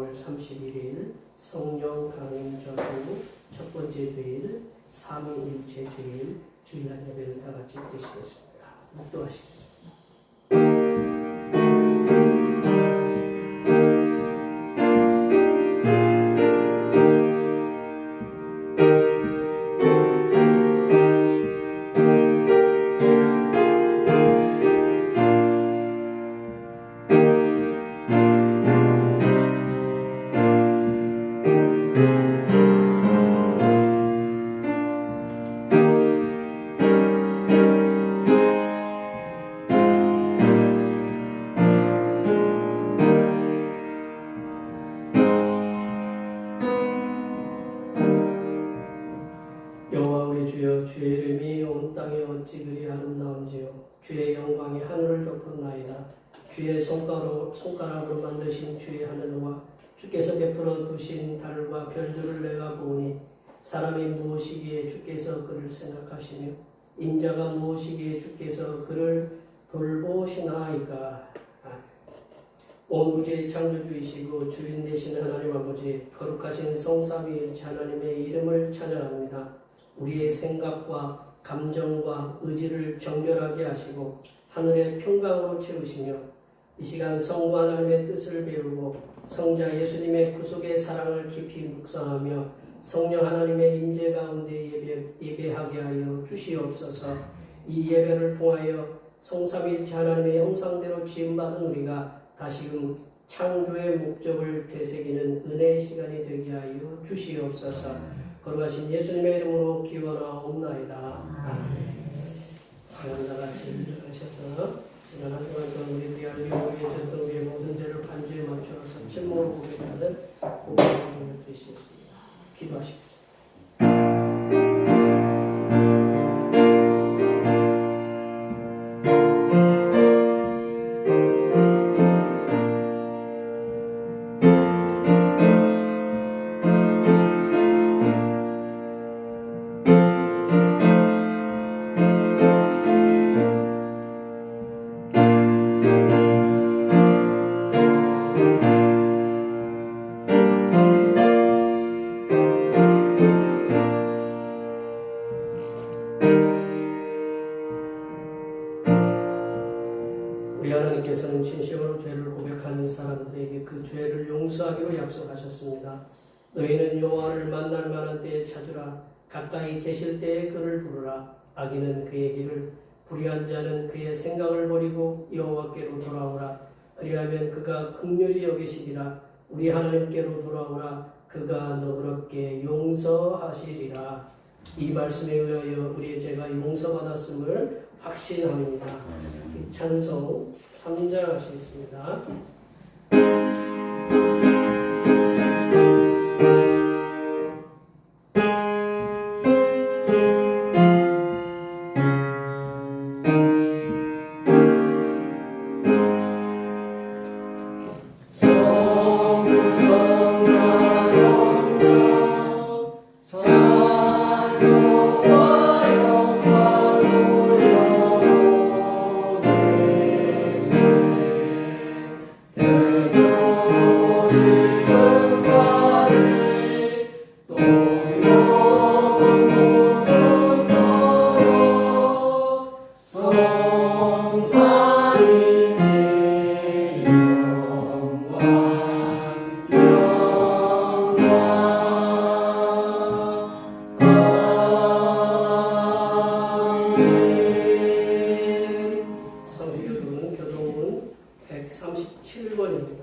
4월 31일 성령 강림 전후 첫 번째 주일 삼위일체 주일 주일날 예배를 다 같이 드리시겠습니다. 묵도하시겠습니다. 여호와 우리 주여, 주의 이름이 온 땅에 어찌 그리 아름다운지요. 주의 영광이 하늘을 덮었나이다. 주의 손가락으로 만드신 주의 하늘과 주께서 베풀어 두신 달과 별들을 내가 보니, 사람이 무엇이기에 주께서 그를 생각하시며 인자가 무엇이기에 주께서 그를 돌보시나이까. 온 우주의 창조주이시고 주인 되신 하나님 아버지, 거룩하신 성삼위일체 하나님의 이름을 찬양합니다. 우리의 생각과 감정과 의지를 정결하게 하시고 하늘의 평강으로 채우시며, 이 시간 성부 하나님의 뜻을 배우고 성자 예수님의 구속의 사랑을 깊이 묵상하며 성령 하나님의 임재 가운데 예배하게 하여 주시옵소서. 이 예배를 통하여 성삼위일체 하나님의 형상대로 지음받은 우리가 다시금 창조의 목적을 되새기는 은혜의 시간이 되게 하여 주시옵소서. 거룩하신 예수님의 이름으로 기원하옵나이다. 아멘. 다 같이 일어나셔서 지난 한 주간 동안 우리들이 알리고 우리의 전통 위의 모든 죄를 반주에 맞추어서 침묵으로 고백하는 고백을 드리시겠습니다. 기도하시겠습니다. 우리 하나님께서는 진심으로 죄를 고백하는 사람들에게 그 죄를 용서하기로 약속하셨습니다. 너희는 여호와를 만날 만한 때에 찾으라. 가까이 계실 때에 그를 부르라. 악인은 그의 길을, 불의한 자는 그의 생각을 버리고 여호와께로 돌아오라. 그리하면 그가 긍휼히 여기시리라. 우리 하나님께로 돌아오라. 그가 너그럽게 용서하시리라. 이 말씀에 의하여 우리의 죄가 용서받았음을 확신합니다. 찬송 3장 하시겠습니다. 교동문 137번입니다.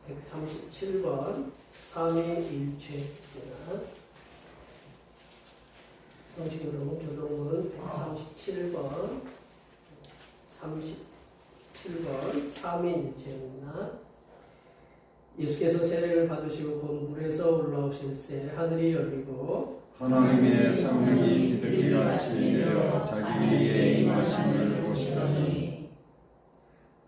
137번 삼위일체입니다. 성시교동문 교동문 137번 37번 삼위일체입니다. 예수께서 세례를 받으시고 곧 물에서 올라오실새 하늘이 열리고 하나님의 성령이 비둘기같이 내려 자기 위에 임하심을 보시더니,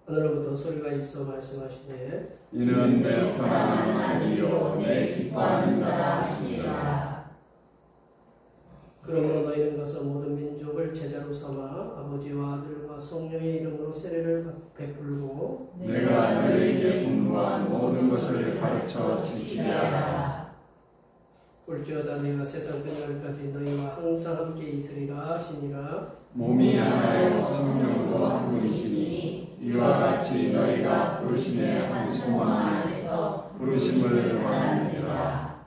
하늘로부터 소리가 있어 말씀하시되 이는 내 사랑하는 아들이요 내 기뻐하는 자라 하시니라. 그러므로 너희는 가서 모든 민족을 제자로 삼아 아버지와 아들과 성령의 이름으로 세례를 베풀고 내가 너희에게 분부한 모든 것을 가르쳐 지키게 하라. 볼지어다 내가 세상 끝날까지 너희와 항상 함께 있으리라 하시니라. 몸이 하나요 성령도 한 분이시니 이와 같이 너희가 부르심의 한 소망 안에서 부르심을 받았느니라.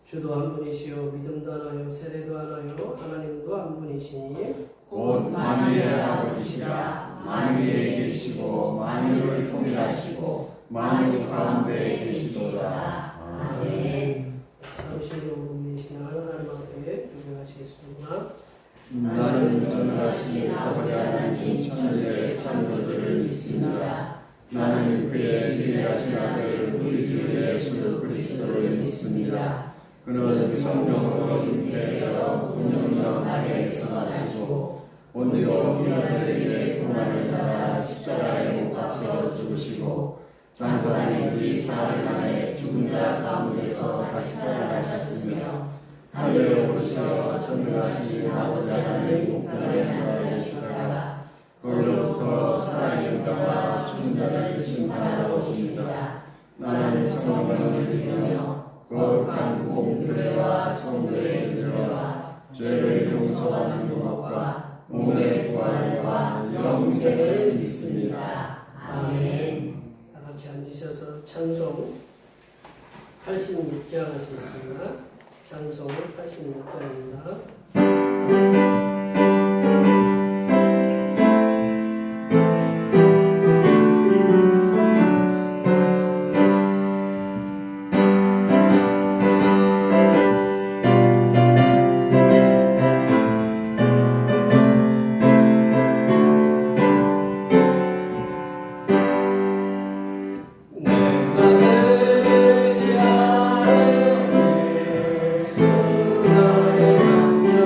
주도 한 분이시요 믿음도 하나요 세례도 하나요 하나님도 한 분이시니 곧 만유의 아버지시라. 만유에 계시고 만유를 통일하시고 만유 가운데 계시도다. 아멘. 30년 신앙 하나님 앞에 기도하시겠습니다. 나는 전능하신 아버지 하나님 천지의 창조주를 믿습니다. 나는 그의 유일하신 아들 우리 주 예수 그리스도를 믿습니다. 그는 성령으로 잉태되어 동정녀 마리아에서 나시고 본디오 빌라도에게 고난을 받아 십자가에 못 박혀 죽으시고 장사된 지 사흘 만에 죽은 자 가운데서 다시 살아나셨으며 하늘에 오르셔 전능하신 아버지 하나님 우편에 앉으시다가 거기로부터 살아있는 자와 죽은 자를 심판하러 오십니다. 나는 성령을 믿으며 거룩한 공교회와 성도의 교제와 죄를 용서받는 것과 몸의 부활과 영생을 믿습니다. 아멘. 다 같이 앉으셔서 찬송 86장 하시겠습니다. 찬송 86장입니다. 내가 내 손 나의 상처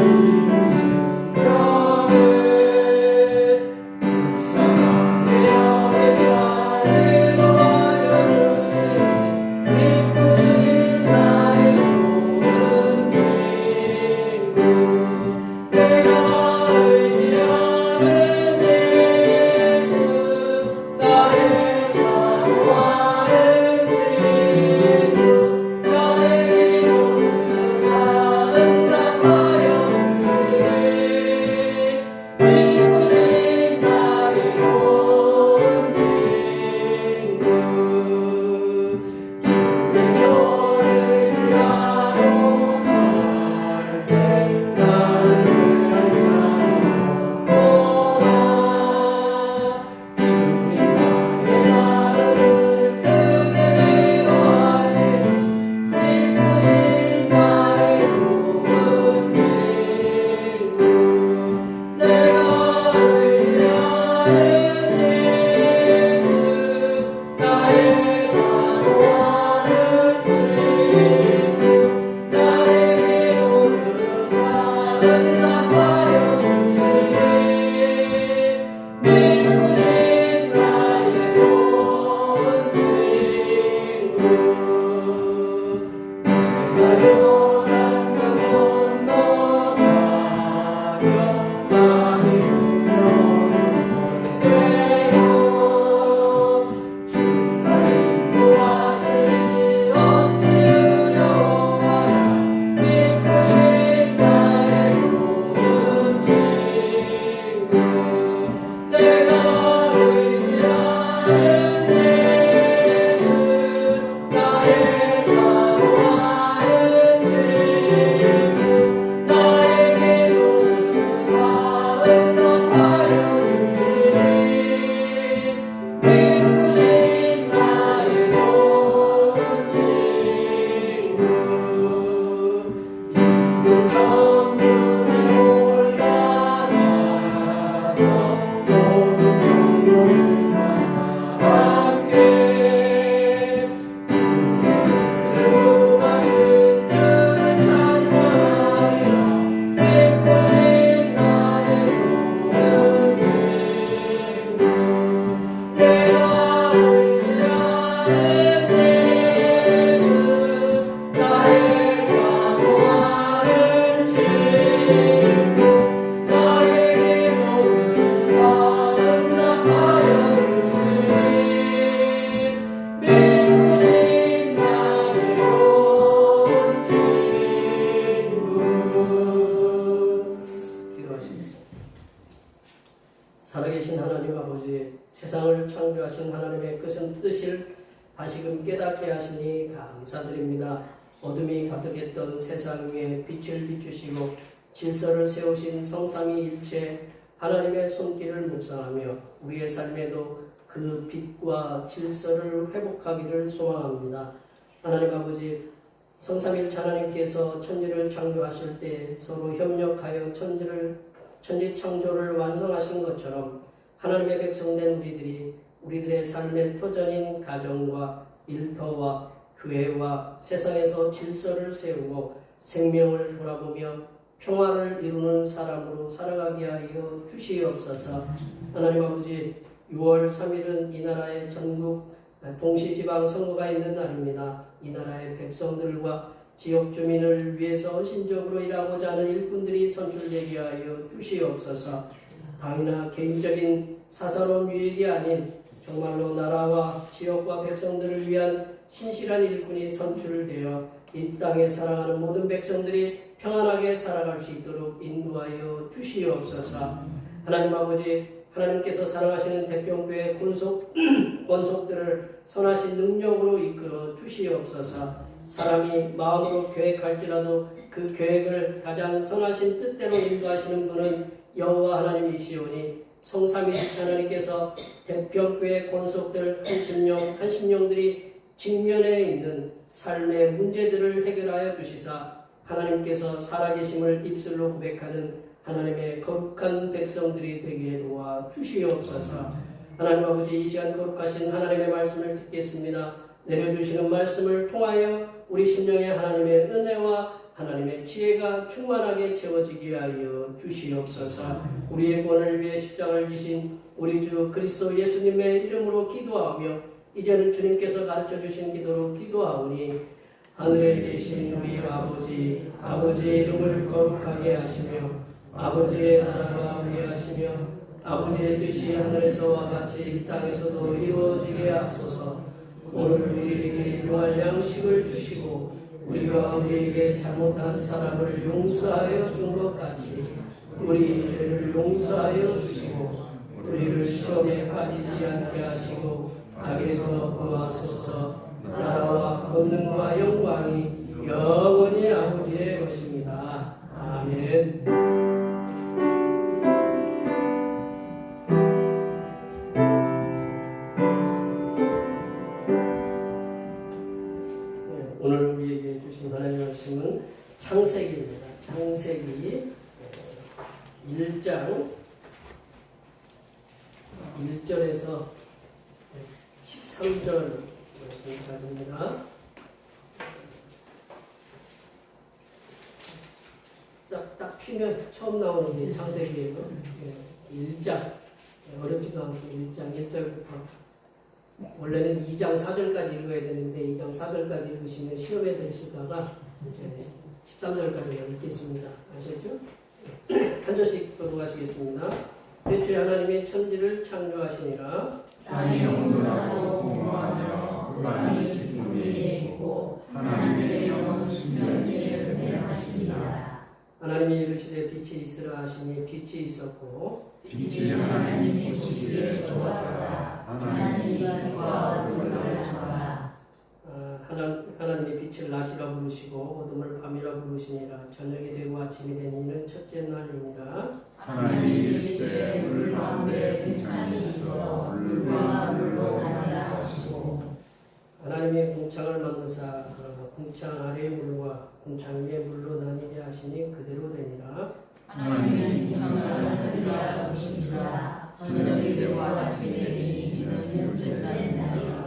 다시금 깨닫게 하시니 감사드립니다. 어둠이 가득했던 세상 위에 빛을 비추시고 질서를 세우신 성삼위일체 하나님의 손길을 묵상하며 우리의 삶에도 그 빛과 질서를 회복하기를 소망합니다. 하나님 아버지, 성삼일체 하나님께서 천지를 창조하실 때 서로 협력하여 천지 창조를 완성하신 것처럼 하나님의 백성된 우리들의 삶의 터전인 가정과 일터와 교회와 세상에서 질서를 세우고 생명을 돌아보며 평화를 이루는 사람으로 살아가게 하여 주시옵소서. 하나님 아버지, 6월 3일은 이 나라의 전국 동시지방 선거가 있는 날입니다. 이 나라의 백성들과 지역 주민을 위해서 헌신적으로 일하고자 하는 일꾼들이 선출되게 하여 주시옵소서. 당이나 개인적인 사사로운 유익이 아닌 정말로 나라와 지역과 백성들을 위한 신실한 일꾼이 선출되어 이 땅에 살아가는 모든 백성들이 평안하게 살아갈 수 있도록 인도하여 주시옵소서. 하나님 아버지, 하나님께서 사랑하시는 대평교회 권속들을 선하신 능력으로 이끌어 주시옵소서. 사람이 마음으로 계획할지라도 그 계획을 가장 선하신 뜻대로 인도하시는 분은 여호와 하나님이시오니 성삼위일체 하나님께서 대평교회 권속들 한심령들이 직면해 있는 삶의 문제들을 해결하여 주시사 하나님께서 살아계심을 입술로 고백하는 하나님의 거룩한 백성들이 되게 도와 주시옵소서. 하나님 아버지, 이 시간 거룩하신 하나님의 말씀을 듣겠습니다. 내려주시는 말씀을 통하여 우리 심령에 하나님의 은혜와 하나님의 지혜가 충만하게 채워지게 하여 주시옵소서. 우리의 구원을 위해 십자가를 지신 우리 주 그리스도 예수님의 이름으로 기도하며 이제는 주님께서 가르쳐 주신 기도로 기도하오니 하늘에 계신 우리 아버지, 아버지의 이름을 거룩하게 하시며 아버지의 나라가 위하시며 아버지의 뜻이 하늘에서와 같이 이 땅에서도 이루어지게 하소서. 오늘 우리에게 일용할 양식을 주시고 우리가 우리에게 잘못한 사람을 용서하여 준 것 같이 우리 죄를 용서하여 주시고 우리를 시험에 빠지지 않게 하시고 악에서 구하소서. 나라와 권능과 영광이 영원히 아버지의 것입니다. 아멘. 오늘 우리에게 주신 하나님의 말씀은 창세기입니다. 창세기 1장 1절에서 13절 말씀까지입니다. 딱 피면 처음 나오는 게 창세기예요. 1장, 어렵지도 않고 1장 1절부터 원래는 2장 4절까지 읽어야 되는데 2장 4절까지 읽으시면 시험에 드실까봐 13절까지만 읽겠습니다. 아셨죠? 한 절씩 교독하시겠습니다. 대초에 하나님이 천지를 창조하시니라. 땅의 온도라도 공허하며 흑암이 깊은 위에 있고 하나님의 영은 수면 위에 운행하시니라. 하나님이 이르시되 빛이 있으라 하시니 빛이 있었고 빛이 하나님이 보시기에 좋았더라. 하나님이 빛과 어둠을 가르쳐라. 하나님이 빛을 낮이라 부르시고 어둠을 밤이라 부르시니라. 저녁이 되고 아침이 되니는 첫째 날이니라. 하나님이 이르시되 물 가운데 공창이 있어 물과 물로 나뉘라 하시고 하나님이 공창을 만드사 공창 아래의 물과 공창 위의 물로 나뉘게 하시니 그대로 되니라. 하나님이 공창을 만들리라 하시니라. 저녁이 되고 아침이 되니 이는 첫째 날이라.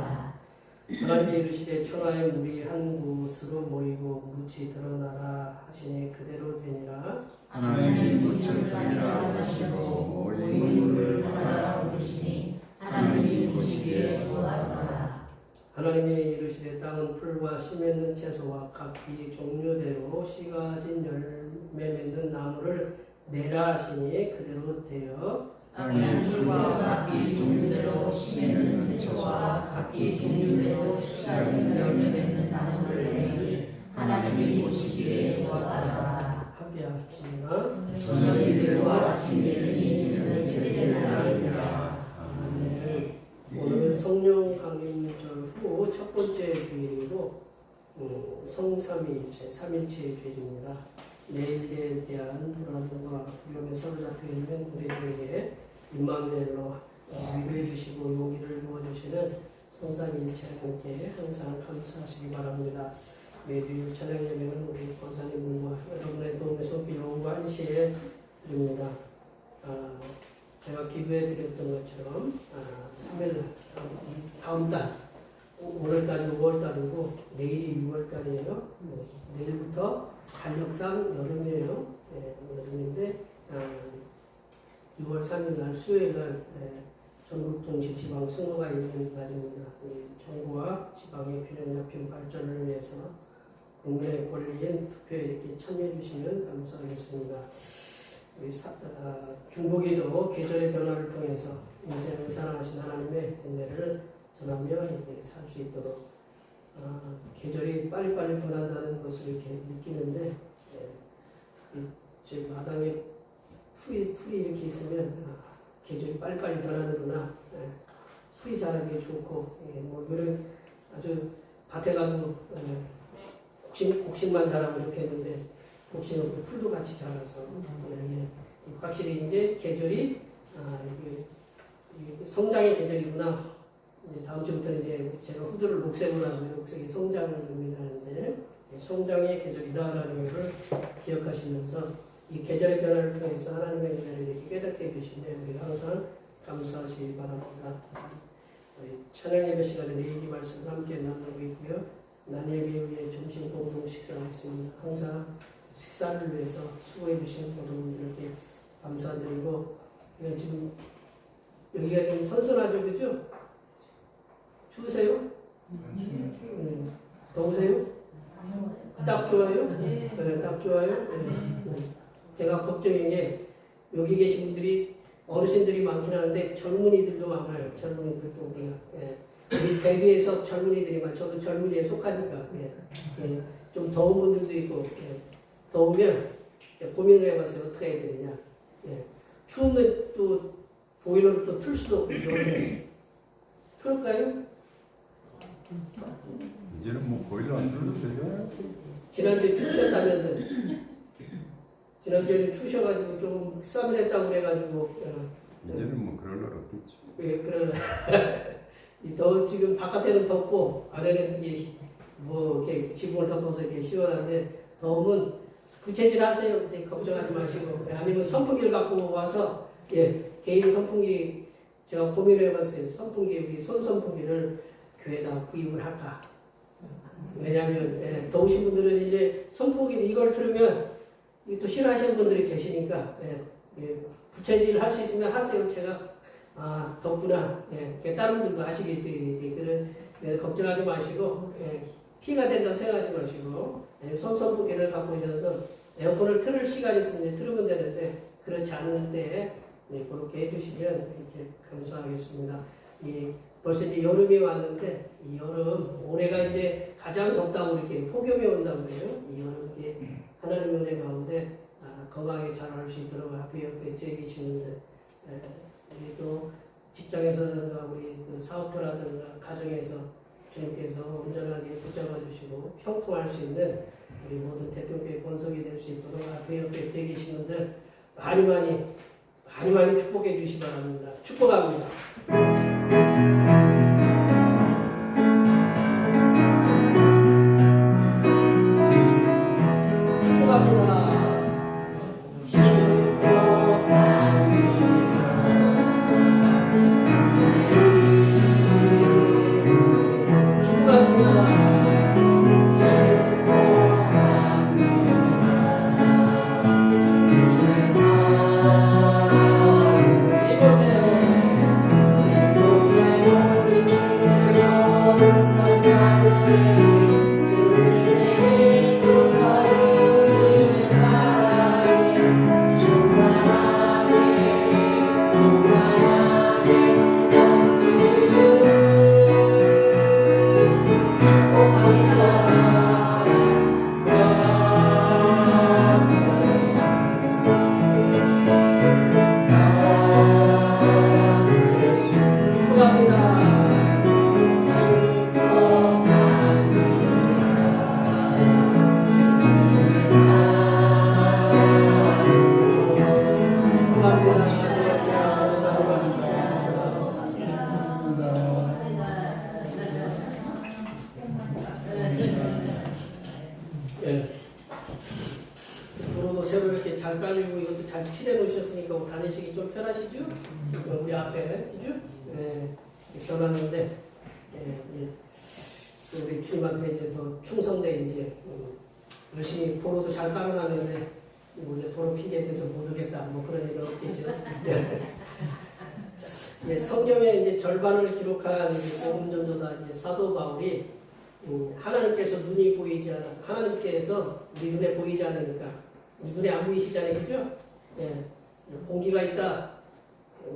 하나님이 이르시되 천하의 물이 한 곳으로 모이고 묻이 드러나라 하시니 그대로 되니라. 하나님이 묻을 가리라 하시고 모인 물을 바다라 부르시니 하나님이 보시기에 좋았더라. 하나님이 이르시되 땅은 풀과 씨 맺는 채소와 각기 종류대로 씨가 진 열매 맺는 나무를 내라 하시니 그대로 되어 땅에 풀과 각기 종류대로 씨 맺는 채소와 각기 종류대로 씨가 진 열매 맺는 나무를 내니 하나님이 보시기에 좋았더라. 함께 하십시다. 저녁이 되고 아침이 되니 이는 첫째 날이니라. 오늘 성령 강림절 후 첫 첫 번째 주일이고 성삼위일체, 삼일체의 주일입니다. 내일에 대한 불안과 두려움에 사로잡혀 있는 우리들에게 임마누엘로 위로해 주시고 용기를 부어주시는 성삼위일체와 함께 항상 감사하시기 바랍니다. 매주일 저녁 예배는 우리 권사님들과 여러분의 도움에 손길 오후한시에 드립니다. 제가 기도해 드렸던 것처럼 3일 다음 달 오늘까지 5월달이고 내일이 6월달이에요. 내일부터 달력상 여름이에요. 여름인데 6월 3일 날 수요일 날 전국 동시 지방 선거가 있는 날입니다. 정부와 지방의 균형 잡힌 발전을 위해서 국민의 권리인 투표에 이렇게 참여해 주시면 감사하겠습니다. 중보기도 계절의 변화를 통해서 인생을 사랑하신 하나님의 은혜를 전하며 살 수 있도록 계절이 빨리빨리 변한다는 것을 이렇게 느끼는데 제 마당에 풀이 이렇게 있으면 계절이 빨리빨리 변하는구나. 풀이 자라기 좋고 뭐 이런 아주 밭에 가도 곡식만 자라면 좋겠는데 곡식은 풀도 같이 자라서 확실히 이제 계절이 이게 성장의 계절이구나. 이제 다음 주부터는 이제 제가 후드를 녹색으로 하면 녹색이 성장을 의미하는데 성장의 계절이다라는 것을 기억하시면서 이 계절의 변화를 통해서 하나님의 은혜를 이렇게 깨닫게 해주시는데 우리 항상 감사하시기 바랍니다. 찬양 예배 시간에 내일이 말씀을 함께 나누고 있고요. 난 예배 후에 점심 공동 식사가 있습니다. 항상 식사를 위해서 수고해 주신 모든 분들께 감사드리고 지금 여기가 좀 선선하죠, 그죠? 추우세요? 더우세요? 딱 좋아요? 네, 딱 좋아요? 제가 걱정인 게 여기 계신 분들이 어르신들이 많긴 하는데 젊은이들도 많아요. 젊은이들도 우리 대비해서 젊은이들이 저도 젊은이에 속하니까 좀 더운 분들도 있고 더우면 고민을 해봤어요. 어떻게 해야 되느냐. 추우면 또 보일러를 또 틀 수도 없고 틀을까요? 이제는 뭐 보일러 안 틀어도 돼요? 지난주에 추우셨다면서요. 지난주에는 추우셔가지고 좀 싸늘했다고 그래가지고 이제는 뭐 그럴 날 없겠지. 그러나 지금 바깥에는 덥고 안에는 이게 뭐 이렇게 지붕을 덮어서 이렇게 시원한데 더우면 부채질 하세요. 걱정하지 마시고 아니면 선풍기를 갖고 와서 개인 선풍기 제가 고민을 해봤어요. 선풍기 우리 손 선풍기를 교회에다 구입을 할까? 왜냐하면 더우신 분들은 이제 선풍기를 이걸 틀으면 또 싫어하시는 분들이 계시니까 부채질 할 수 있으면 하세요. 제가 덥구나. 다른 분들도 아시겠지. 그런 걱정하지 마시고 피가 된다고 생각하지 마시고 손 선풍기를 갖고 오셔서 에어컨을 틀을 시간이 있으면 틀으면 되는데 그렇지 않은 때에 그렇게 해주시면 이렇게 감사하겠습니다. 벌써 이제 여름이 왔는데 이 여름 올해가 이제 가장 덥다고 이렇게 폭염이 온다고 그래요. 이 여름 하나님의 은혜 가운데 건강하게 자랄 수 있도록 앞에 옆에 계시는데 우리 또 직장에서든가 우리 사업터라든가 가정에서 주님께서 온전하게 붙잡아 주시고 형통할 수 있는 우리 모든 대표교회 권속이 될 수 있도록 앞에 옆에 계신 분들 많이 축복해 주시기 바랍니다. 축복합니다. 이곳에 예. 도로도 새로 이렇게 잘 깔리고 이것도 잘 칠해 놓으셨으니까 뭐 다니시기 좀 편하시죠? 우리 앞에 그죠? 예. 변하는데 예. 우리 주님 앞에 이제 더 충성돼 이제 열심히 도로도 잘 깔아놨는데 우리 도로 핑계 대서 못 오겠다 뭐 그런 일은 없겠죠. 예. 예, 성경의 이제 절반을 기록한 복음 전도다 이제 사도 바울이 하나님께서 눈이 보이지 않아 하나님께서 우리 눈에 보이지 않으니까 눈에 안 보이시잖아요, 그죠? 예, 공기가 있다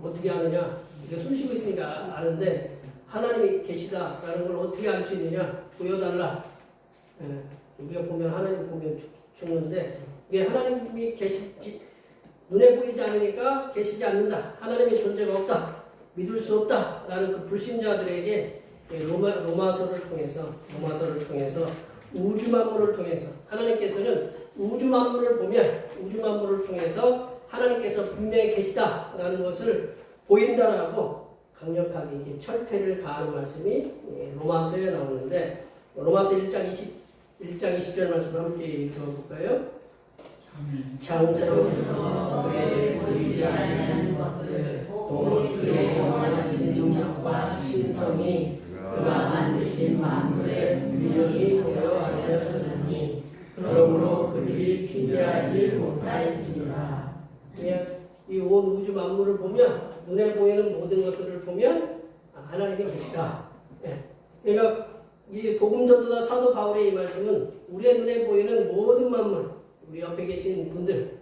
어떻게 아느냐? 이게 숨 쉬고 있으니까 아는데 하나님이 계시다라는 걸 어떻게 알 수 있느냐? 보여달라. 예, 우리가 보면 하나님 보면 죽는데 이게 하나님이 계시지 눈에 보이지 않으니까 계시지 않는다. 하나님의 존재가 없다. 믿을 수 없다라는 그 불신자들에게 로마서를 통해서 우주 만물을 통해서 하나님께서는 우주 만물을 보면 우주 만물을 통해서 하나님께서 분명히 계시다라는 것을 보인다라고 강력하게 이게 철퇴를 가하는 말씀이 로마서에 나오는데 로마서 1장 20절 말씀을 함께 읽어볼까요? 창세로부터 그의 보이지 아니하는 것들 곧 그의 영원하신 능력과 신성이 그가 만드신 만물에 분명히 보여 알려졌느니 그러므로 그들이 비교하지 못할지니라. 이 온 우주 만물을 보면 눈에 보이는 모든 것들을 보면 하나님이 계시다. 그러니까 이 복음 전도자 사도 바울의 이 말씀은 우리의 눈에 보이는 모든 만물, 우리 옆에 계신 분들,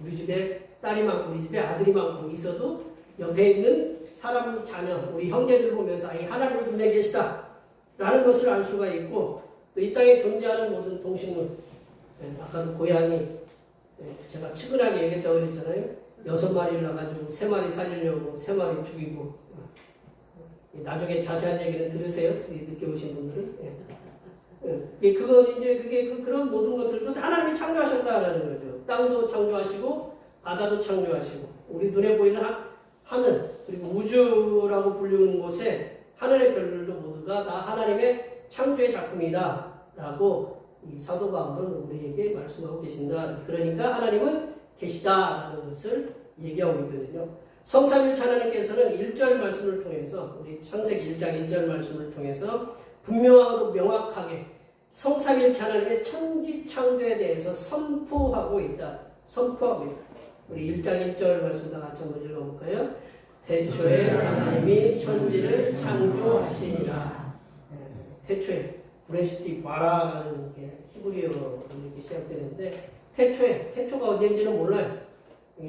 우리 집에 딸이 많고 우리 집에 아들이 많고 있어도 옆에 있는 사람 자녀, 우리 형제들 보면서 이 하나님은 분명히 계시다 라는 것을 알 수가 있고 또 이 땅에 존재하는 모든 동식물, 아까도 고양이 제가 측은하게 얘기했다고 그랬잖아요. 6마리를 낳아가지고 3마리 살리려고 3마리 죽이고 나중에 자세한 얘기는 들으세요. 늦게 오신 분들은. 그건 이제 그런 모든 것들도 하나님이 창조하셨다라는 거죠. 땅도 창조하시고 바다도 창조하시고 우리 눈에 보이는 하늘 그리고 우주라고 불리는 곳에 하늘의 별들도 모두가 다 하나님의 창조의 작품이다라고 이 사도 바울은 우리에게 말씀하고 계신다. 그러니까 하나님은 계시다라는 것을 얘기하고 있거든요. 성삼일체 하나님께서는 1절 말씀을 통해서 우리 창세기 1장 1절 말씀을 통해서 분명하고 명확하게 성삼일체 하나님의 천지 창조에 대해서 선포하고 있다. 우리 1장 1절 말씀 다 같이 한번 읽어볼까요? 태초에 하나님이 천지를 창조하시니라. 태초에 브레시티 바라라는 게 히브리어로 이렇게 시작되는데 태초가 어디인지는 몰라요.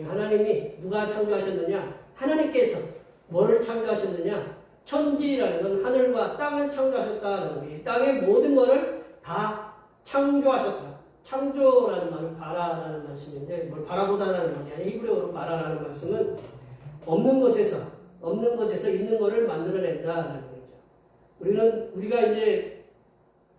하나님이 누가 창조하셨느냐? 하나님께서 뭐를 창조하셨느냐? 천지라는 건 하늘과 땅을 창조하셨다는 거예요. 이 땅의 모든 것을 다 창조하셨다. 창조라는 말은 바라라는 말씀인데 뭘 바라보다라는 말이 아니라 히브리어로 바라라는 말씀은 없는 것에서 있는 것을 만들어낸다라는 거죠. 우리가 이제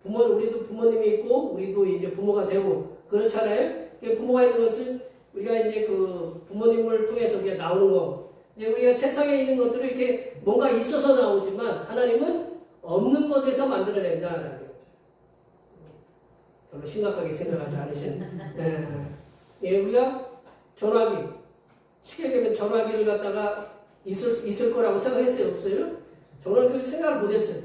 우리도 부모님이 있고 우리도 이제 부모가 되고 그렇잖아요. 부모가 있는 것은 우리가 이제 그 부모님을 통해서 우리가 나오는 거. 이제 우리가 세상에 있는 것들이 이렇게 뭔가 있어서 나오지만 하나님은 없는 것에서 만들어낸다라는 거죠. 별로 심각하게 생각하지 않으시는. 우리가 전화기 쉽게 얘기하면 전화기를 갖다가 있을 거라고 생각했어요, 없어요? 저는 그 생각을 못했어요.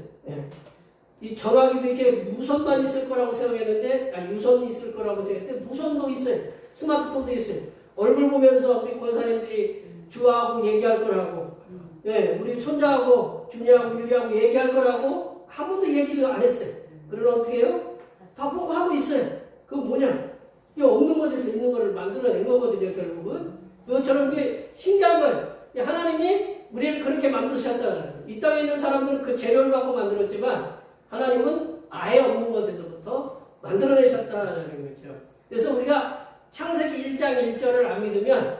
이 전화기도 이렇게 무선만 있을 거라고 생각했는데, 유선이 있을 거라고 생각했는데, 무선도 있어요. 스마트폰도 있어요. 얼굴 보면서 우리 권사님들이 주하고 얘기할 거라고, 우리 손자하고, 준이하고, 유리하고 얘기할 거라고 한 번도 얘기를 안 했어요. 그러나 어떻게 해요? 다 보고 하고 있어요. 그건 뭐냐? 이 없는 것에서 있는 것을 만들어낸 거거든요, 결국은. 그것처럼 이게 신기한 거예요. 하나님이 우리를 그렇게 만드셨다. 이 땅에 있는 사람들은 그 재료를 갖고 만들었지만, 하나님은 아예 없는 것에서부터 만들어내셨다는 거죠. 그래서 우리가 창세기 1장 1절을 안 믿으면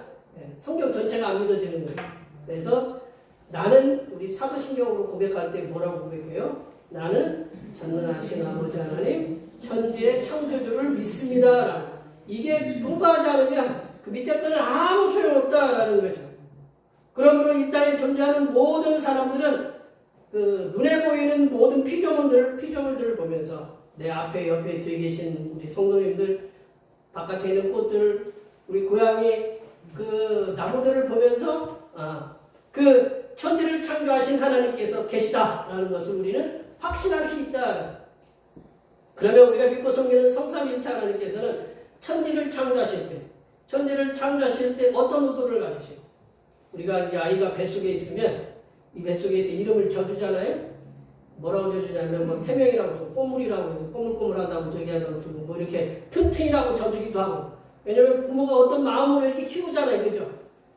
성경 전체가 안 믿어지는 거예요. 그래서 나는 우리 사도신경으로 고백할 때 뭐라고 고백해요? 나는 전능하신 아버지 하나님 천지의 창조주를 믿습니다. 이게 통과하지 않으면 그 밑에 거는 아무 소용없다라는 거죠. 그러므로 이 땅에 존재하는 모든 사람들은 그 눈에 보이는 모든 피조물들을 보면서 내 앞에 옆에 뒤에 계신 우리 성도님들, 바깥에 있는 꽃들, 우리 고향의 그 나무들을 보면서 그 천지를 창조하신 하나님께서 계시다라는 것을 우리는 확신할 수 있다. 그러면 우리가 믿고 섬기는 성삼일체 하나님께서는 천지를 창조하실 때 어떤 의도를 가지시고, 우리가 이제 아이가 뱃속에 있으면 이 뱃속에서 이름을 져주잖아요. 뭐라고 져주냐면 뭐 태명이라고 해서 꼬물이라고 해서 꼬물꼬물하다고 저기 하다고 뭐 이렇게 튼튼이라고 져주기도 하고, 왜냐면 부모가 어떤 마음으로 이렇게 키우잖아요. 그죠?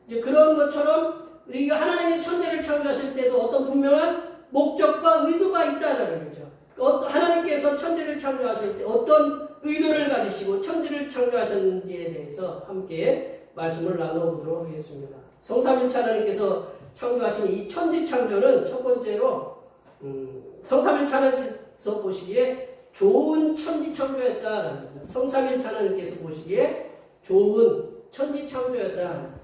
이제 그런 것처럼 우리가 하나님의 천지를 창조하실 때도 어떤 분명한 목적과 의도가 있다는 거죠. 하나님께서 천지를 창조하실 때 어떤 의도를 가지시고 천지를 창조하셨는지에 대해서 함께 말씀을 나눠보도록 하겠습니다. 성삼일체 하나님께서 창조하신 이 천지 창조는 첫 번째로 성삼일체 하나님께서 보시기에 좋은 천지 창조였다. 성삼일체 하나님께서 보시기에 좋은 천지 창조였다.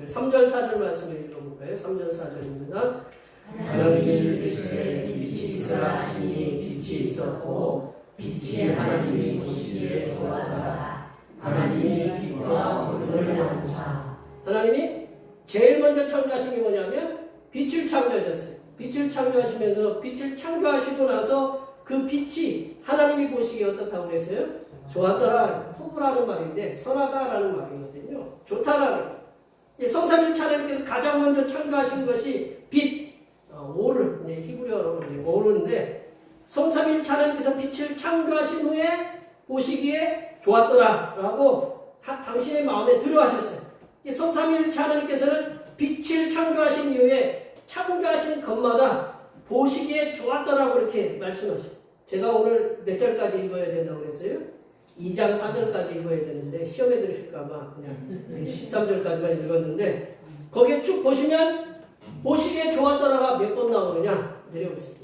3절 4절 말씀을 읽어볼까요? 3절 4절입니다. 하나님이 이르시되 빛이 있으라 하시니 빛이 있었고 빛이 하나님이 보시기에 좋았더라. 하나님이 빛과 어둠을 나누사. 하나님이 제일 먼저 창조하신 게 뭐냐면 빛을 창조하셨어요. 빛을 창조하시면서 빛을 창조하시고 나서 그 빛이 하나님이 보시기에 어떻다고 그랬어요? 좋았더라. 토부라는 말인데 선하다라는 말이거든요. 좋다라는. 성삼일체 하나님께서 가장 먼저 창조하신 것이 빛, 오르, 히브리어로 오르인데, 성삼일체 하나님께서 빛을 창조하신 후에 보시기에 좋았더라라고 당신의 마음에 들어하셨어요. 성삼일체 하나님께서는 빛을 창조하신 이후에 창조하신 것마다 보시기에 좋았더라고 이렇게 말씀하셔요. 제가 오늘 몇 절까지 읽어야 된다고 그랬어요? 2장 4절까지 읽어야 되는데 시험에 들으실까봐 그냥 13절까지만 읽었는데, 거기에 쭉 보시면 보시기에 좋았더라가 몇 번 나오느냐 내려보세요.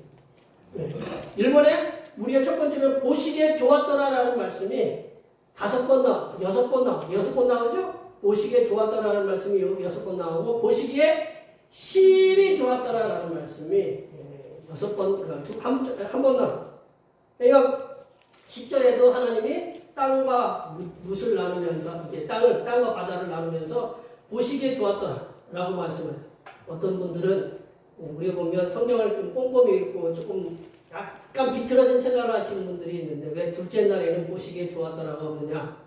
일본에 우리가 첫 번째는 보시기에 좋았더라라는 말씀이 5번 나와, 6번 나오죠? 보시기에 좋았더라라는 말씀이 6번 나오고, 보시기에 심히 좋았더라라는 말씀이 6번, 한 번 나와. 그러니까 10절에도 하나님이 땅과 뭇을 나누면서, 땅과 바다를 나누면서 보시기에 좋았더라라고 말씀을. 어떤 분들은 우리가 보면 성경을 좀 꼼꼼히 읽고 조금 약간 비틀어진 생각을 하시는 분들이 있는데, 왜 둘째 날에는 보시기에 좋았더라고 하느냐?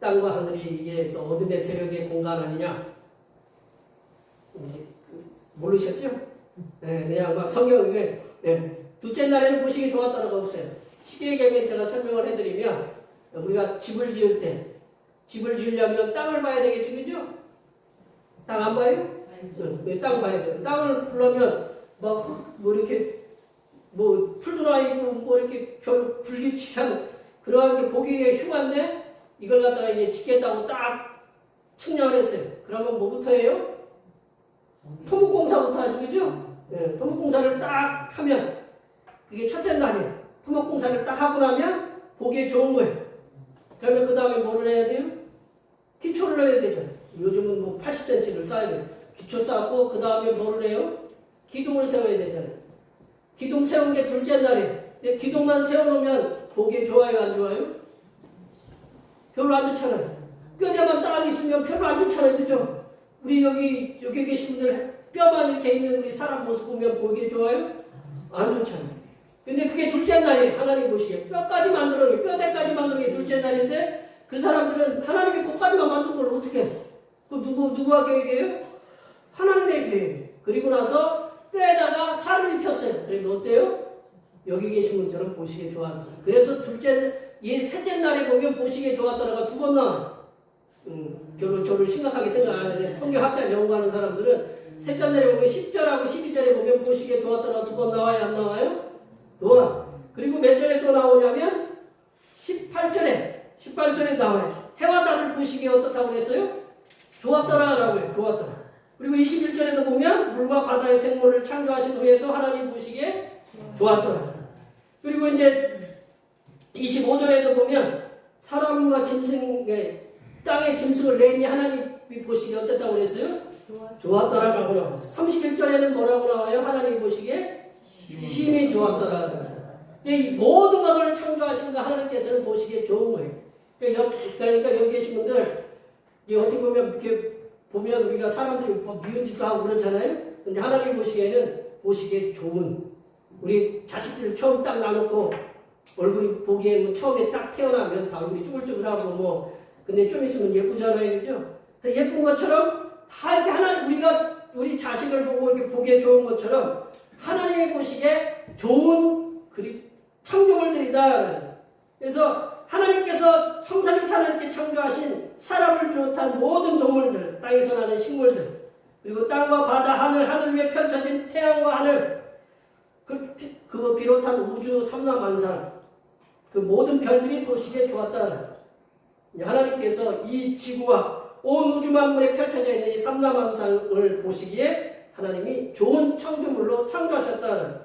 땅과 하늘이 이게 어둠의 세력의 공간 아니냐? 모르셨죠? 네, 그냥 막 성경에 둘째 날에는 보시기에 좋았더라고 없어요. 시계의 개념 제가 설명을 해드리면, 우리가 집을 지을 때 집을 지으려면 땅을 봐야 되겠죠, 그죠? 땅 안 봐요? 땅 봐야 돼요. 땅을 보려면 막 뭐 이렇게 뭐 풀도 나 있고 뭐 이렇게 별 불규칙한 그러한 게 보기에 흉한데, 이걸 갖다가 이제 짓겠다고 딱 측량을 했어요. 그러면 뭐부터 해요? 토목공사부터 하죠, 그죠? 네, 토목공사를 딱 하면 그게 첫째 날이에요. 토목공사를 딱 하고 나면 보기에 좋은 거예요. 그러면 그 다음에 뭐를 해야 돼요? 기초를 해야 되잖아요. 요즘은 뭐 80cm를 쌓아야 돼요. 기초 쌓고 그 다음에 뭐를 해요? 기둥을 세워야 되잖아요. 기둥 세운 게 둘째 날이에요. 근데 기둥만 세워놓으면 보기에 좋아요, 안 좋아요? 별로 안 좋잖아요. 뼈대만 딱 있으면 별로 안 좋잖아요, 그죠? 우리 여기 계신 분들 뼈만 이렇게 있는 우리 사람 모습 보면 보기에 좋아요? 안 좋잖아요. 근데 그게 둘째 날이에요. 하나님 보시기에 뼈까지 만들어놓은 게, 뼈대까지 만드는 게 둘째 날인데, 그 사람들은 하나님이 그까지만 만든 걸 어떻게 해? 그 누구가 계획이에요? 하나님의 계획. 그리고 나서 뼈에다가 살을 입혔어요. 그러면 어때요? 여기 계신 분처럼 보시기에 좋았다. 그래서 셋째 날에 보면 보시기에 좋았다가 2번 나와요. 별로 저를 심각하게 생각 안 하는데, 성경학자 연구하는 사람들은 셋째 날에 보면 10절하고 12절에 보면 보시기에 좋았다가 2번 나와요, 안 나와요? 좋아. 그리고 몇 절에 또 나오냐면 18절에 나와요. 해와 달을 보시기에 어떻다고 그랬어요? 좋았더라라고 해요. 좋았더라. 그리고 21절에도 보면 물과 바다의 생물을 창조하신 후에도 하나님 보시기에 좋았더라. 그리고 이제 25절에도 보면 사람과 짐승의 땅의 짐승을 내니 하나님이 보시기에 어땠다고 그랬어요? 좋았더라라고 나왔어요. 31절에는 뭐라고 나와요? 하나님이 보시기에 심히 좋았더라. 이 모든 것을 창조하신 거 하나님께서는 보시기에 좋은 거예요. 그러니까 여기 계신 분들 어떻게 보면 이렇게 보면 우리가 사람들이 미운 짓도 하고 그렇잖아요. 근데 하나님 보시기에 좋은, 우리 자식들 처음 딱 나놓고 얼굴이 보기에 뭐 처음에 딱 태어나면 다 얼굴이 쭈글쭈글하고 뭐 근데 좀 있으면 예쁘잖아요, 그죠? 예쁜 것처럼 다 이렇게 우리 자식을 보고 이렇게 보기에 좋은 것처럼 하나님이 보시기에 좋은 창조물들이다. 그래서 하나님께서 성삼일체 하나님께 창조하신 사람을 비롯한 모든 동물들, 땅에서 나는 식물들, 그리고 땅과 바다, 하늘 위에 펼쳐진 태양과 하늘, 그거 비롯한 우주 삼라만상, 그 모든 별들이 보시기에 좋았다. 하나님께서 이 지구와 온 우주 만물에 펼쳐져 있는 이 삼라만상을 보시기에 하나님이 좋은 창조물로 창조하셨다.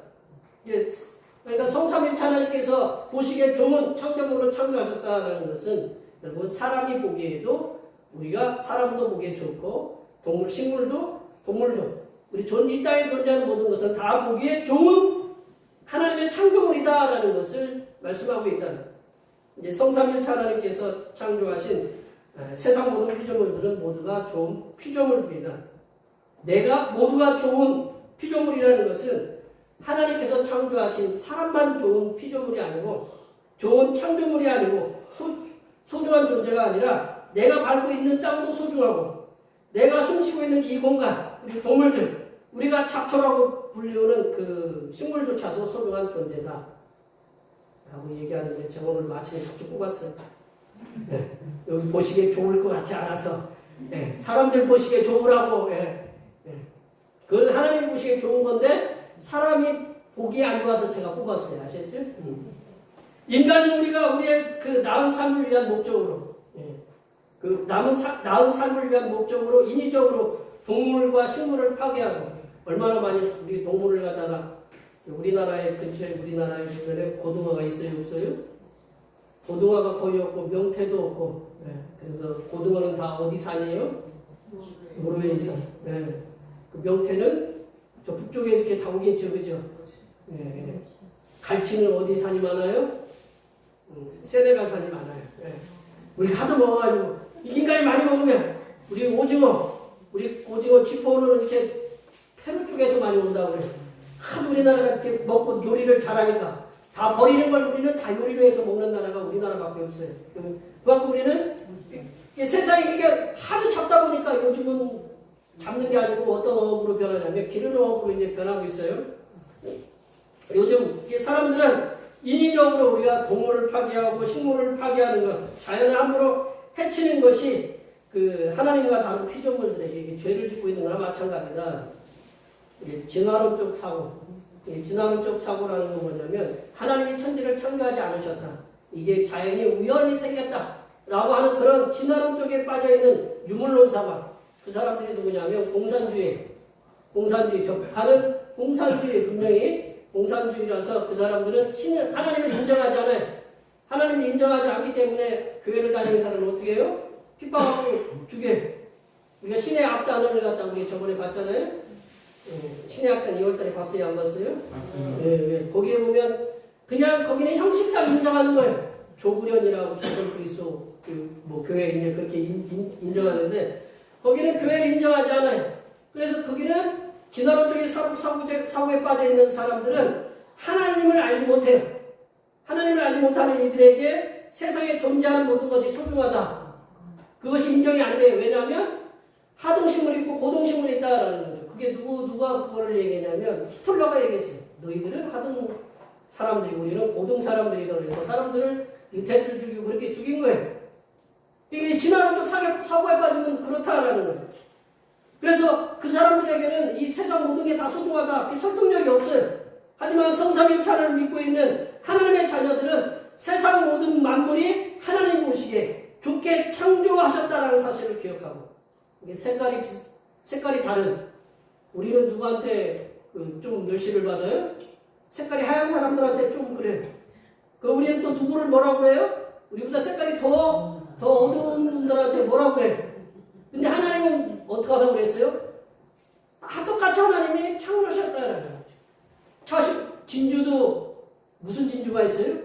그러니까 성삼일체 하나님께서 보시기에 좋은 창조물로 창조하셨다는 것은 결국은 사람이 보기에도 우리가 사람도 보기에 좋고 동물, 식물도 동물도 우리 이 땅에 존재하는 모든 것은 다 보기에 좋은 하나님의 창조물이다라는 것을 말씀하고 있다. 이제 성삼일체 하나님께서 창조하신 세상 모든 피조물들은 모두가 좋은 피조물들이다. 모두가 좋은 피조물이라는 것은 하나님께서 창조하신 사람만 좋은 피조물이 아니고 좋은 창조물이 아니고 소중한 존재가 아니라 내가 밟고 있는 땅도 소중하고 내가 숨쉬고 있는 이 공간, 그리고 동물들, 우리가 잡초라고 불리우는 그 식물조차도 소중한 존재다 라고 얘기하는데 제가 오늘 마침에 잡초 뽑았어요. 네. 여기 보시기에 좋을 것 같지 않아서 사람들 보시기에 좋으라고 그건 하나님 보시기에 좋은 건데 사람이 보기에 안 좋아서 제가 뽑았어요. 아셨죠? 인간은 우리의 그 나은 삶을 위한 목적으로 그 나은 삶을 위한 목적으로 인위적으로 동물과 식물을 파괴하고 얼마나 많이 우리 동물을 갖다가 우리나라의 근처에 우리나라의 주변에 고등어가 있어요, 없어요? 고등어가 거의 없고 명태도 없고 그래서 고등어는 다 어디 산이에요? 노르웨이 산. 그 명태는 저 북쪽에 이렇게 다 오겠죠, 그죠? 갈치는 어디 산이 많아요? 세네갈 산이 많아요. 우리 하도 먹어가지고 인간이 많이 먹으면 우리 오징어 지포는 이렇게 페루 쪽에서 많이 온다고 그래요. 하도 우리나라가 이렇게 먹고 요리를 잘하니까 다 버리는 걸 우리는 다 요리로 해서 먹는 나라가 우리나라밖에 없어요. 그만큼 우리는 세상에 이게 하도 잡다 보니까 요즘은 잡는 게 아니고 어떤 어업으로 변하냐면 기르는 어업으로 이제 변하고 있어요. 요즘 사람들은 인위적으로 우리가 동물을 파괴하고 식물을 파괴하는 것, 자연을 함부로 해치는 것이 그 하나님과 다른 피조물들에게 죄를 짓고 있는 거나 마찬가지다. 진화론적 사고. 진화론적 사고라는 건 뭐냐면 하나님이 천지를 창조하지 않으셨다. 이게 자연이 우연히 생겼다. 라고 하는 그런 진화론 쪽에 빠져있는 유물론사만. 그 사람들이 누구냐면 공산주의, 적하는 공산주의, 분명히 공산주의라서 그 사람들은 하나님을 인정하지 않아요. 하나님을 인정하지 않기 때문에 교회를 다니는 사람은 어떻게 해요? 핍박하고 죽여요. 우리가 신의 악단을 갖다 우리 저번에 봤잖아요. 신의 악단 2월달에 봤어요? 안 봤어요? 거기에 보면 그냥 거기는 형식상 인정하는 거예요. 조구련이라고 조선 그리스도 뭐 교회 이제 그렇게 인정하는데 거기는 교회를 인정하지 않아요. 그래서 거기는 진화론 쪽에 사고에 빠져 있는 사람들은 하나님을 알지 못해요. 하나님을 알지 못하는 이들에게 세상에 존재하는 모든 것이 소중하다. 그것이 인정이 안 돼요. 왜냐하면 하등식물이 있고 고등식물이 있다라는 거죠. 그게 누가 그거를 얘기했냐면 히틀러가 얘기했어요. 너희들은 하등 사람들이고 우리는 고등 사람들이다. 그래서 사람들을 유태인들 죽이고 그렇게 죽인 거예요. 이게 진화론적 사고에 빠지면 그렇다라는 거예요. 그래서 그 사람들에게는 이 세상 모든 게 다 소중하다. 이 설득력이 없어요. 하지만 성삼일체를 믿고 있는 하나님의 자녀들은 세상 모든 만물이 하나님 보시기에 좋게 창조하셨다라는 사실을 기억하고 이게 색깔이 다른 우리는 누구한테 좀 멸시를 받아요? 색깔이 하얀 사람들한테 좀 그래요. 우리는 또 누구를 뭐라고 그래요? 우리보다 색깔이 더 어두운 분들한테 뭐라고 그래요? 근데 하나님은 어떻게 하라고 그랬어요? 다 똑같이 하나님이 창조하셨다는 거죠. 진주도 무슨 진주가 있어요?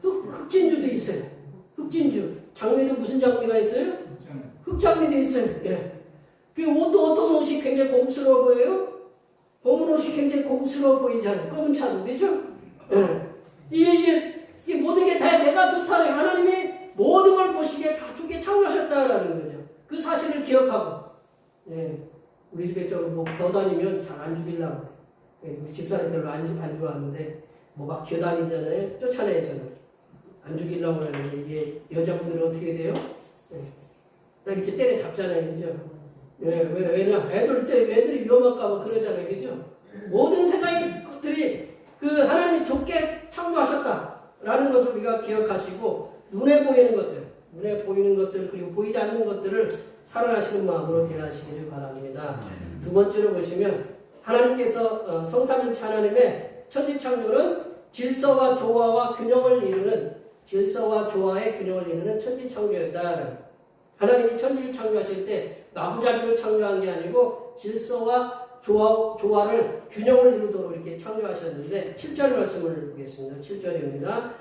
흑진주도 있어요. 흑진주. 장미도 무슨 장미가 있어요? 흑장미도 있어요. 예. 그 옷도 어떤 옷이 굉장히 고급스러워 보여요? 검은 옷이 굉장히 고급스러워 보이잖아요. 검은 차도, 그죠? 예. 이게 모든 게 다 내가 좋다는 하나님이 모든 걸 보시기에 다 좋게 창조하셨다라는 거죠. 그 사실을 기억하고, 예. 우리 집에 뭐 겨다니면 잘 안 죽이려고 그래. 우리 집사람 별로 안 좋아하는데, 뭐 막 겨다니잖아요. 쫓아내요, 저는. 안 죽이려고 하는데, 이게 여자분들은 어떻게 돼요? 예. 딱 이렇게 때려잡잖아요, 그죠? 예, 왜냐? 애들이 위험할까봐 그러잖아요, 그죠? 모든 세상의 것들이 그 하나님이 좋게 창조하셨다라는 것을 우리가 기억하시고, 눈에 보이는 것들, 그리고 보이지 않는 것들을 사랑하시는 마음으로 대하시기를 바랍니다. 두 번째로 보시면, 하나님께서 성삼일체 하나님의 천지창조는 질서와 조화와 균형을 이루는, 질서와 조화의 균형을 이루는 천지창조였다. 하나님이 천지를 창조하실 때 마구잡이로 창조한 게 아니고 질서와 조화를 균형을 이루도록 이렇게 창조하셨는데 7절 말씀을 보겠습니다. 7절입니다.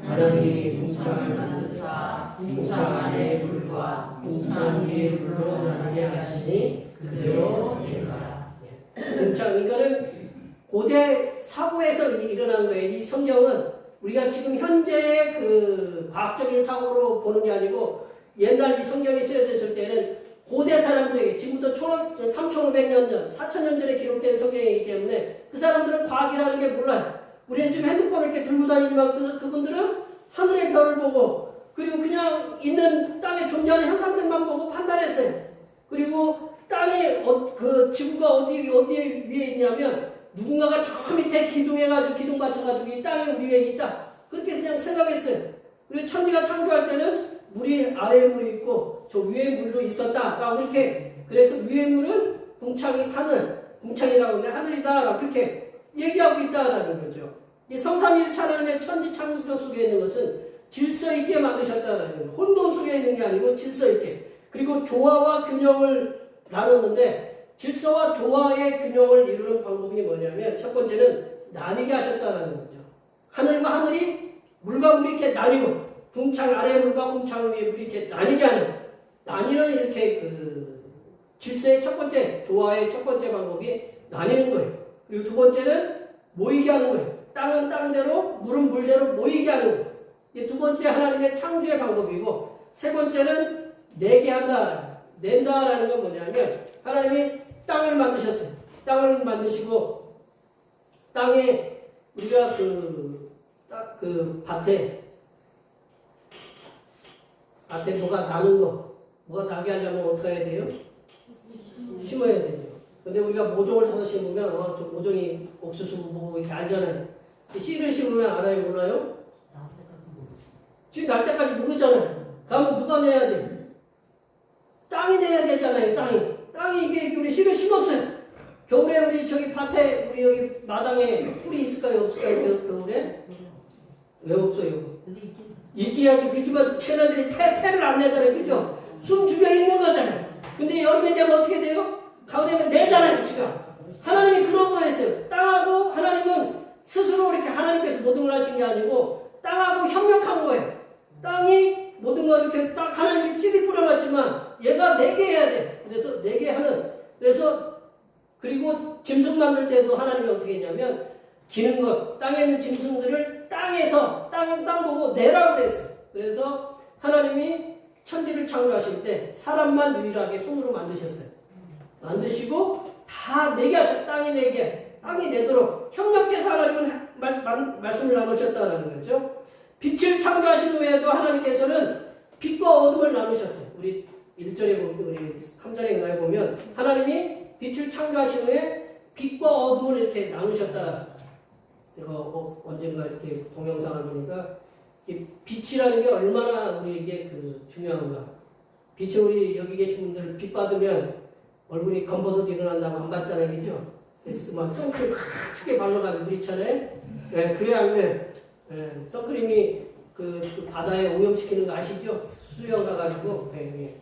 하나님이 궁창을 만드사 궁창 안에 물과 궁창 위에 물로 나누게 하시니 그대로 되리라. 궁창, 이거는 고대 사고에서 일어난 거예요. 이 성경은 우리가 지금 현재의 그 과학적인 사고로 보는 게 아니고 옛날 이 성경이 쓰여졌을 때는 고대 사람들에게 지금부터 3,500년 전, 4,000년 전에 기록된 성경이기 때문에 그 사람들은 과학이라는 게 몰라요. 우리는 지금 핸드폰을 이렇게 들고 다니지만 그분들은 하늘의 별을 보고 그리고 그냥 있는 땅에 존재하는 현상들만 보고 판단했어요. 그리고 땅에 그 지구가 어디에 위에 있냐면 누군가가 저 밑에 기둥해가지고 기둥 맞춰가지고 이 땅이 우리 위에 있다. 그렇게 그냥 생각했어요. 그리고 천지가 창조할 때는 물이 아래에 물이 있고 저 위에 물도 있었다. 이렇게 그래서 위에 물은 궁창이 하늘, 궁창이라고 하는데 하늘이다. 그렇게 얘기하고 있다라는 거죠. 이 성삼위일체 하나님의 천지 창조 속에 있는 것은 질서 있게 만드셨다라는 거예요. 혼돈 속에 있는 게 아니고 질서 있게. 그리고 조화와 균형을 나눴는데 질서와 조화의 균형을 이루는 방법이 뭐냐면 첫 번째는 나뉘게 하셨다라는 거죠. 하늘과 하늘이 물과 물이 이렇게 나뉘고 궁창 아래 물과 궁창 위에 물이 이렇게 나뉘게 하는 나뉘는 이렇게 그 질서의 첫 번째 조화의 첫 번째 방법이 나뉘는 거예요. 그리고 두 번째는 모이게 하는 거예요. 땅은 땅대로 물은 물대로 모이게 하는 거예요. 이게 두 번째 하나님의 창조의 방법이고 세 번째는 내게 한다. 낸다라는 건 뭐냐면 하나님이 땅을 만드셨어요. 땅을 만드시고 땅에 우리가 그 밭에 뭐가 나는 거, 뭐가 나게 하려면 어떻게 해야 돼요? 심어야 되죠. 근데 우리가 모종을 사서 심으면, 저 모종이 옥수수 뭐 이렇게 알잖아요. 씨를 심으면 알아요, 몰라요? 지금 날 때까지 모르잖아요. 그러면 누가 내야 돼? 땅이 내야 되잖아요, 땅이 이게 우리 씨를 심었어요. 겨울에 우리 저기 밭에, 우리 여기 마당에 풀이 있을까요, 없을까요, 겨울에? 왜 없어요? 있기야 좋겠지만 쟤네들이 태를 안 내잖아요. 그죠? 숨 죽여 있는 거잖아요. 근데 여름에 되면 어떻게 돼요? 가을에 내잖아요. 지가. 하나님이 그런 거였어요. 땅하고 하나님은 스스로 이렇게 하나님께서 모든 걸 하신 게 아니고 땅하고 협력한 거예요. 땅이 모든 걸 이렇게 딱 하나님이 씨를 뿌려놨지만 얘가 내게 해야 돼. 그래서 내게 하는. 그리고 짐승 만들 때도 하나님이 어떻게 했냐면 기는 것, 땅에 있는 짐승들을 땅에서 땅 보고 내라고 그랬어요. 그래서 하나님이 천지를 창조하실 때 사람만 유일하게 손으로 만드셨어요. 만드시고 다 내게 하셨어요. 땅이 내도록 협력해서 하나님은 말씀을 나누셨다는 거죠. 빛을 창조하신 후에도 하나님께서는 빛과 어둠을 나누셨어요. 우리 1절에 보면, 우리 3절에 보면 하나님이 빛을 창조하신 후에 빛과 어둠을 이렇게 나누셨다. 제가 언젠가 이렇게 동영상을 보니까 빛이라는 게 얼마나 우리에게 중요한가. 빛을 우리 여기 계신 분들 빛 받으면 얼굴이 검버섯 일어난다고 안 받잖아요, 그죠? 그래서 막 선크림 크게 발라가지고 그렇잖아요. 네, 그래 안 그래? 네, 선크림이 그 바다에 오염시키는 거 아시죠? 수영 가가지고. 네.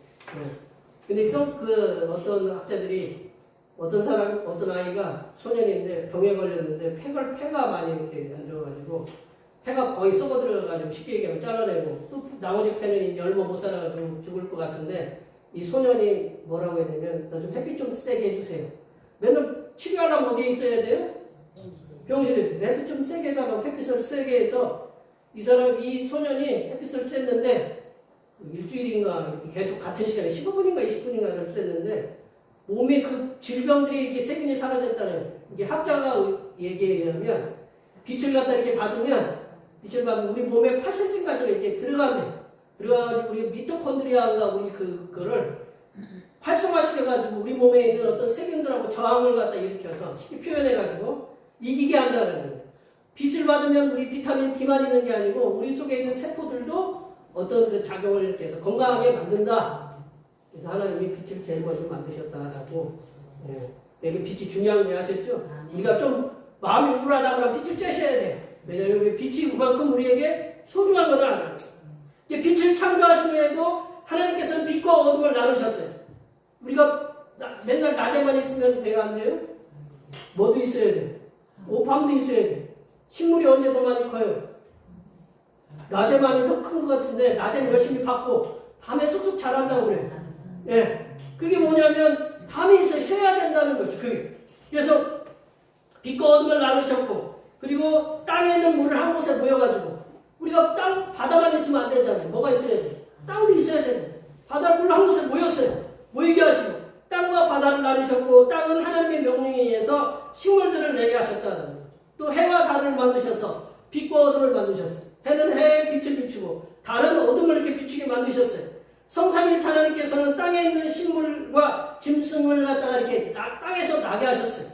근데 어떤 학자들이 어떤 아이가 소년인데 병에 걸렸는데 폐가 많이 이렇게 안 좋아가지고 폐가 거의 썩어 들어가가지고 쉽게 얘기하면 잘라내고 또 나머지 폐는 이제 얼마 못 살아가지고 죽을 것 같은데 이 소년이 뭐라고 했냐면 나 좀 햇빛 좀 세게 해주세요. 맨날 치료하려면 어디에 있어야 돼요? 병실에서 햇빛 좀 세게 해달라고 햇빛을 세게 해서 이 소년이 햇빛을 쬐는데 일주일인가 이렇게 계속 같은 시간에 15분인가 20분인가를 쬐는데 몸에 그 질병들이 이렇게 세균이 사라졌다는 거예요. 이게 학자가 얘기에 의하면 빛을 갖다 이렇게 받으면 우리 몸에 8cm까지가 이렇게 들어가가지고 우리 미토콘드리아가 우리 그거를 활성화시켜가지고 우리 몸에 있는 어떤 세균들하고 저항을 갖다 일으켜서 쉽게 표현해가지고 이기게 한다는 거예요. 빛을 받으면 우리 비타민 D만 있는 게 아니고 우리 속에 있는 세포들도 어떤 그 작용을 이렇게 해서 건강하게 만든다. 그래서 하나님이 빛을 제일 먼저 만드셨다라고. 이게 빛이 중요한 거 아셨죠? 우리가 좀 마음이 우울하다 그러면 빛을 쬐셔야 돼요. 왜냐하면 우리 빛이 그만큼 우리에게 소중한 거다. 빛을 창조하신 후에도 하나님께서는 빛과 어둠을 나누셨어요. 우리가 맨날 낮에만 있으면 배가 안 돼요? 뭐도 있어야 돼요. 밤도 있어야 돼요. 식물이 언제 더 많이 커요? 낮에만이 더 큰 것 같은데 낮에는 열심히 받고 밤에 쑥쑥 자란다고 그래요. 예, 그게 뭐냐면 밤이 있어야 쉬어야 된다는 거죠. 그게. 그래서 빛과 어둠을 나누셨고 그리고 땅에 있는 물을 한 곳에 모여가지고 우리가 바다만 있으면 안 되잖아요. 뭐가 있어야 돼? 땅도 있어야 돼. 바다 물 한 곳에 모였어요. 모이게 하시고 땅과 바다를 나누셨고 땅은 하나님의 명령에 의해서 식물들을 내게 하셨다는 거예요. 또 해와 달을 만드셔서 빛과 어둠을 만드셨어요. 해는 해에 빛을 비추고 달은 어둠을 이렇게 비추게 만드셨어요. 성삼일체 하나님께서는 땅에 있는 식물과 짐승을 갖다가 이렇게 땅에서 나게 하셨어요.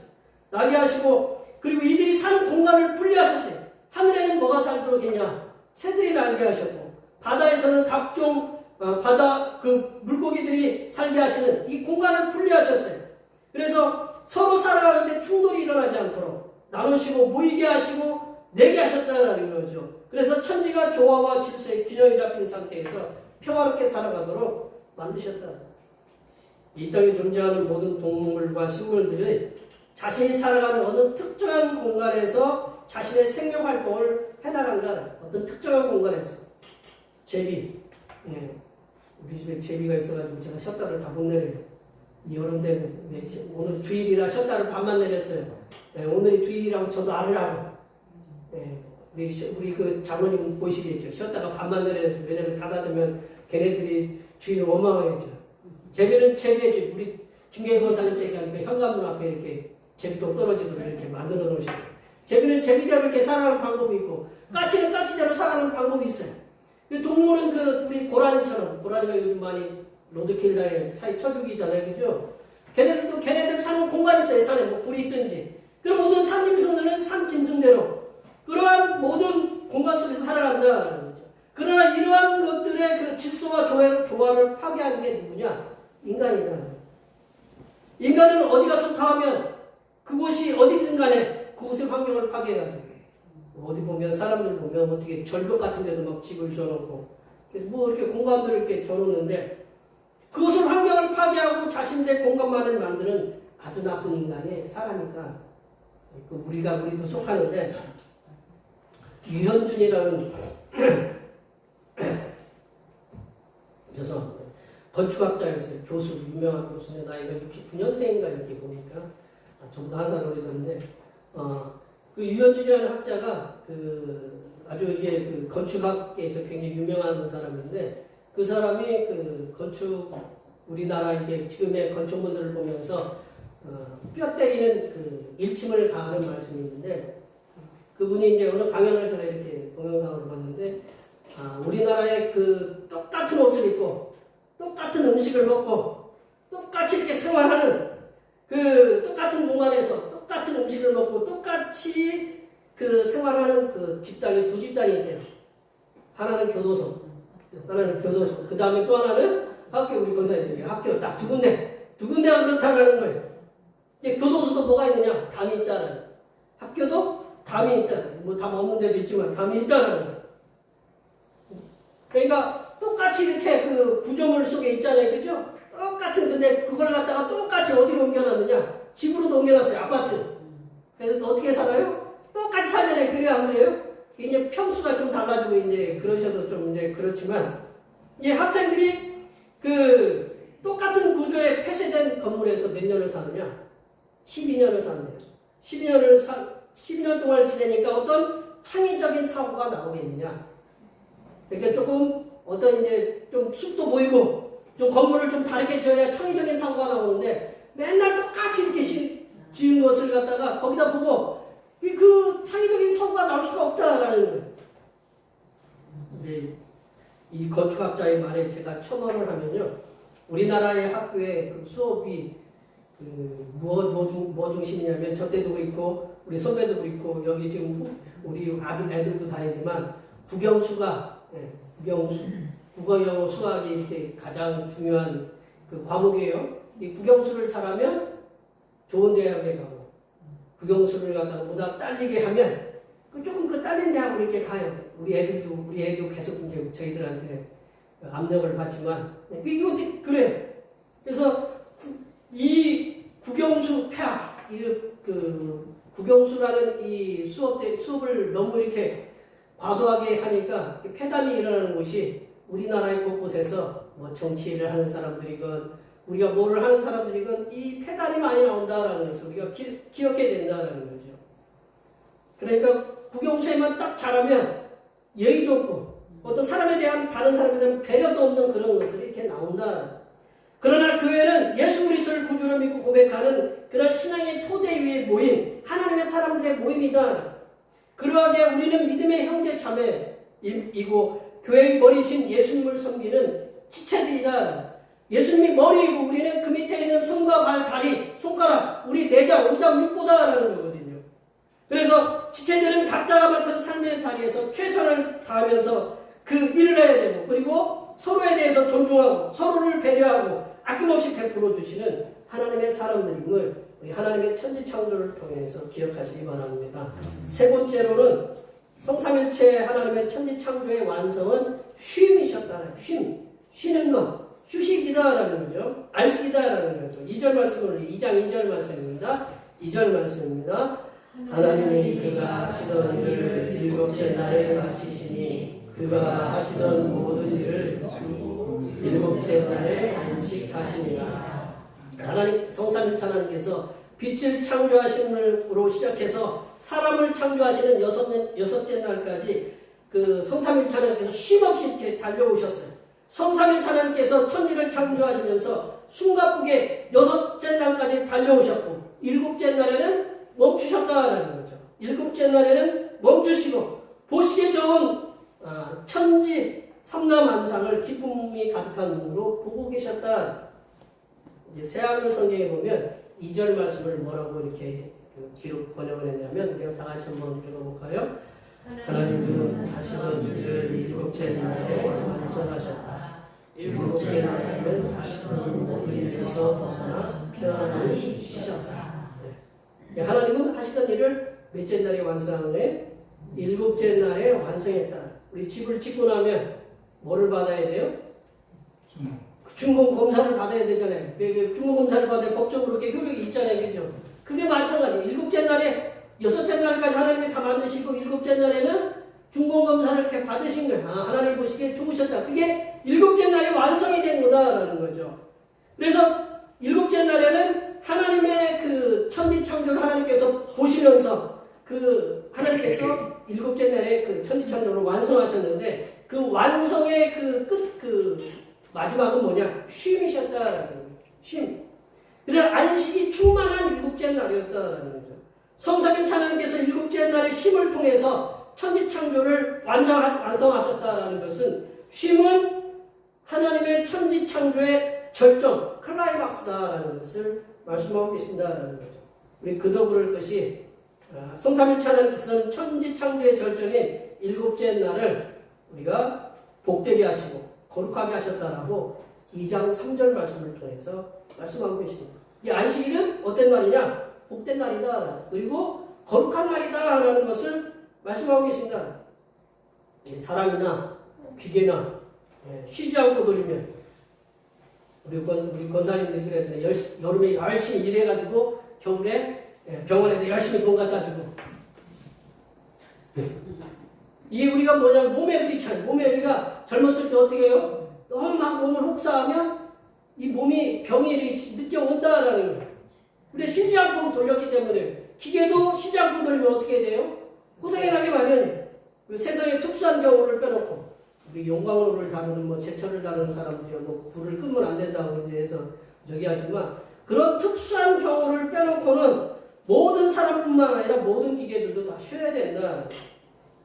나게 하시고 그리고 이들이 사는 공간을 분리하셨어요. 하늘에는 뭐가 살도록 했냐? 새들이 날게 하셨고 바다에서는 각종 바다 그 물고기들이 살게 하시는 이 공간을 분리하셨어요. 그래서 서로 살아가는데 충돌이 일어나지 않도록 나누시고 모이게 하시고 내게 하셨다는 거죠. 그래서 천지가 조화와 질서의 균형이 잡힌 상태에서 평화롭게 살아가도록 만드셨다. 이 땅에 존재하는 모든 동물과 식물들이 자신이 살아가는 어느 특정한 공간에서 자신의 생명활동을 해나간다. 어떤 특정한 공간에서. 제비. 우리 집에 제비가 있어가지고 제가 셔터를 다 못 내려요. 이 여름 되면 오늘 주일이라 셔터를 반만 내렸어요. 오늘이 주일이라고 저도 알으라고. 우리 그 장모님 보시겠죠. 셔터가 반만 내렸어요. 왜냐면 닫아두면 걔네들이 주인을 원망하겠죠. 제비는 제비지. 우리 김계희 권사님 때 가니까 현관문 앞에 이렇게 제비똥 떨어지도록 이렇게 만들어 놓으시고 제비는 제비대로 이렇게 살아가는 방법이 있고 까치는 까치대로 살아가는 방법이 있어요. 동물은 우리 고라니처럼 고라니가 요즘 많이 로드킬 당해 차이 쳐죽이잖아요. 그죠? 걔네들도 걔네들 사는 공간이 있어요. 산에 뭐 굴이 있든지. 그럼 모든 산짐승들은 산짐승대로 그러한 모든 공간 속에서 살아간다는 거죠. 그러나 이러한 것들의 그 질서와 조화를 파괴하는 게 누구냐? 인간이다. 인간은 어디가 좋다 하면 그곳이 어디든 간에 그곳의 환경을 파괴해가지고 어디 보면 사람들 보면 어떻게 절벽 같은 데도 막 집을 져놓고 그래서 뭐 이렇게 공간들을 이렇게 져놓는데 그것을 환경을 파괴하고 자신들의 공간만을 만드는 아주 나쁜 인간이 사람이니까 우리도 속하는데 유현준이라는 그래서 건축학자였어요. 교수, 유명한 교수인데 나이가 69년생인가 이렇게 보니까 저보다 한 살 어리던데 그 유현준이라는 학자가 아주 이제 그 건축학계에서 굉장히 유명한 사람인데 그 사람이 우리나라 이게 지금의 건축물들을 보면서 뼈 때리는 그 일침을 가하는 말씀이 있는데 그분이 이제 어느 강연을 제가 이렇게 동영상으로 봤는데 우리나라의 그 똑같은 옷을 입고 똑같은 음식을 먹고 똑같이 이렇게 생활하는 그 똑같은 공간에서 똑같은 음식을 먹고 똑같이 그 생활하는 그 집단이 두 집단이 있대요. 하나는 교도소, 그 다음에 또 하나는 학교, 우리 권사님이 학교 딱 두 군데가 그렇다는 거예요. 이제 교도소도 뭐가 있느냐? 담이 있다는. 학교도 담이 있다는. 뭐 담 없는 데도 있지만 담이 있다는 거예요. 그러니까 똑같이 이렇게 그 구조물 속에 있잖아요. 그죠? 근데 그걸 갖다가 똑같이 어디로 옮겨놨느냐? 집으로 옮겨놨어요. 아파트. 그래서 어떻게 살아요? 똑같이 살잖아요. 그래요, 안 그래요? 이제 평수가 좀 달라지고 이제 그러셔서 좀 이제 그렇지만 이제 학생들이 그 똑같은 구조에 폐쇄된 건물에서 몇 년을 사느냐? 12년을 산대요. 12년 동안 지내니까 어떤 창의적인 사고가 나오겠느냐? 그러니까 조금 어떤 이제 좀 숲도 보이고 좀 건물을 좀 다르게 지어야 창의적인 사고가 나오는데 맨날 똑같이 이렇게 지은 것을 갖다가 거기다 보고 그 창의적인 사고가 나올 수가 없다라는 거예요. 근데 이 건축학자의 말에 제가 첨언을 하면요. 우리나라의 학교의 그 수업이 뭐 중심이냐면 저 때도 그렇고 우리 선배도 그렇고 여기 지금 우리 애들도 다니지만 국영수가 국어, 영어, 수학이 이렇게 가장 중요한 그 과목이에요. 이 국영수를 잘하면 좋은 대학에 가고 국영수를 갖다가 보다 딸리게 하면 조금 그 딸린 대학으로 이렇게 가요. 우리 애도 계속 이제 저희들한테 압력을 받지만 이거 그래. 그래서 이 국영수 폐학, 국영수라는 이 수업을 너무 이렇게 과도하게 하니까 폐단이 일어나는 곳이 우리나라의 곳곳에서 뭐 정치를 하는 사람들이건 우리가 뭐를 하는 사람들이건 이 폐단이 많이 나온다라는 것을 우리가 기억해야 된다라는 거죠. 그러니까 국영수에만 딱 잘하면 예의도 없고 어떤 사람에 대한 다른 사람에 대한 배려도 없는 그런 것들이 이렇게 나온다. 그러나 교회는 예수 그리스도를 구주로 믿고 고백하는 그런 신앙의 토대 위에 모인 하나님의 사람들의 모임이다. 그러하게 우리는 믿음의 형제 자매이고 교회의 머리이신 예수님을 섬기는 지체들이다. 예수님이 머리이고 우리는 그 밑에 있는 손과 발, 다리, 손가락, 우리 내장, 오장, 육보다라는 거거든요. 그래서 지체들은 각자가 맡은 삶의 자리에서 최선을 다하면서 그 일을 해야 되고 그리고 서로에 대해서 존중하고 서로를 배려하고 아낌없이 베풀어 주시는 하나님의 사람들임을 우리 하나님의 천지창조를 통해서 기억하시기 바랍니다. 세 번째로는 성삼일체 하나님의 천지창조의 완성은 쉼이셨다는 쉬는 것, 휴식이다라는 거죠. 안식이다라는 거죠. 2절 말씀을 2장 2절 말씀입니다. 2절 말씀입니다. 하나님이 그가 하시던 일을 일곱째 날에 마치시니 그가 하시던 모든 일을 일곱째 날에 안식하시니라. 하나님 성삼일체 하나님께서 빛을 창조하심으로 시작해서 사람을 창조하시는 여섯째 날까지 그 성삼일체 하나님께서 쉼없이 이렇게 달려오셨어요. 성삼일체 하나님께서 천지를 창조하시면서 숨가쁘게 여섯째 날까지 달려오셨고 일곱째 날에는 멈추셨다라는 거죠. 일곱째 날에는 멈추시고 보시기에 좋은 천지 삼라만상을 기쁨이 가득한 눈으로 보고 계셨다. 이제 새하늘 성경에 보면 2절 말씀을 뭐라고 이렇게 기록 번역을 했냐면 우리가 다 같이 한번 읽어볼까요? 하나님은 하시던 일을 일곱째 날에 완성하셨다. 일곱째 날에는 하시던 모든 일에서 벗어나 편안히 쉬셨다. 네. 하나님은 하시던 일을 몇째 날에 완성해? 일곱째 날에 완성했다. 우리 집을 짓고 나면 뭐를 받아야 돼요? 준공 검사를 받아야 되잖아요. 준공 검사를 받아야 법적으로 그렇게 효력이 있잖아요. 그죠? 그게 마찬가지예요. 일곱째 날에 여섯째 날까지 하나님이 다 만드시고 일곱째 날에는 준공 검사를 이렇게 받으신 거예요. 하나님 보시기에 좋으셨다. 그게 일곱째 날에 완성이 된 거다라는 거죠. 그래서 일곱째 날에는 하나님의 그 천지 창조를 하나님께서 보시면서 그 하나님께서 일곱째 날에 그 천지 창조를 완성하셨는데 그 완성의 그 마지막은 뭐냐? 쉼이셨다라는 거예요. 쉼. 그래서 안식이 충만한 일곱째 날이었다라는 거죠. 성삼일체 하나님께서 일곱째 날의 쉼을 통해서 천지 창조를 완성하셨다라는 것은 쉼은 하나님의 천지 창조의 절정, 클라이막스다라는 것을 말씀하고 계신다라는 거죠. 우리 그도 그럴 것이 성삼일체 하나님께서는 천지 창조의 절정인 일곱째 날을 우리가 복되게 하시고 거룩하게 하셨다라고 2장 3절 말씀을 통해서 말씀하고 계십니다. 이 안식일은 어떤 날이냐? 복된 날이다. 그리고 거룩한 날이다라는 것을 말씀하고 계신다. 사람이나 기계나 쉬지 않고 돌리면 우리 권사님들 그래서 여름에 열심히 일해가지고 겨울에 병원에도 열심히 돈 갖다 주고. 이게 우리가 뭐냐면 몸에 그리 차요. 몸에 우리가 젊었을 때 어떻게 해요? 너무 막 몸을 혹사하면 이 몸이 병이 늦게 온다라는 거예요. 우리가 쉬지 않고 돌렸기 때문에 기계도 쉬지 않고 돌리면 어떻게 돼요? 고장이 나게 마련이에요. 세상에 특수한 경우를 빼놓고 우리 용광로를 다루는 뭐 제철을 다루는 사람들이 뭐 불을 끄면 안 된다고 이제 해서 저기 하지만 그런 특수한 경우를 빼놓고는 모든 사람뿐만 아니라 모든 기계들도 다 쉬어야 된다.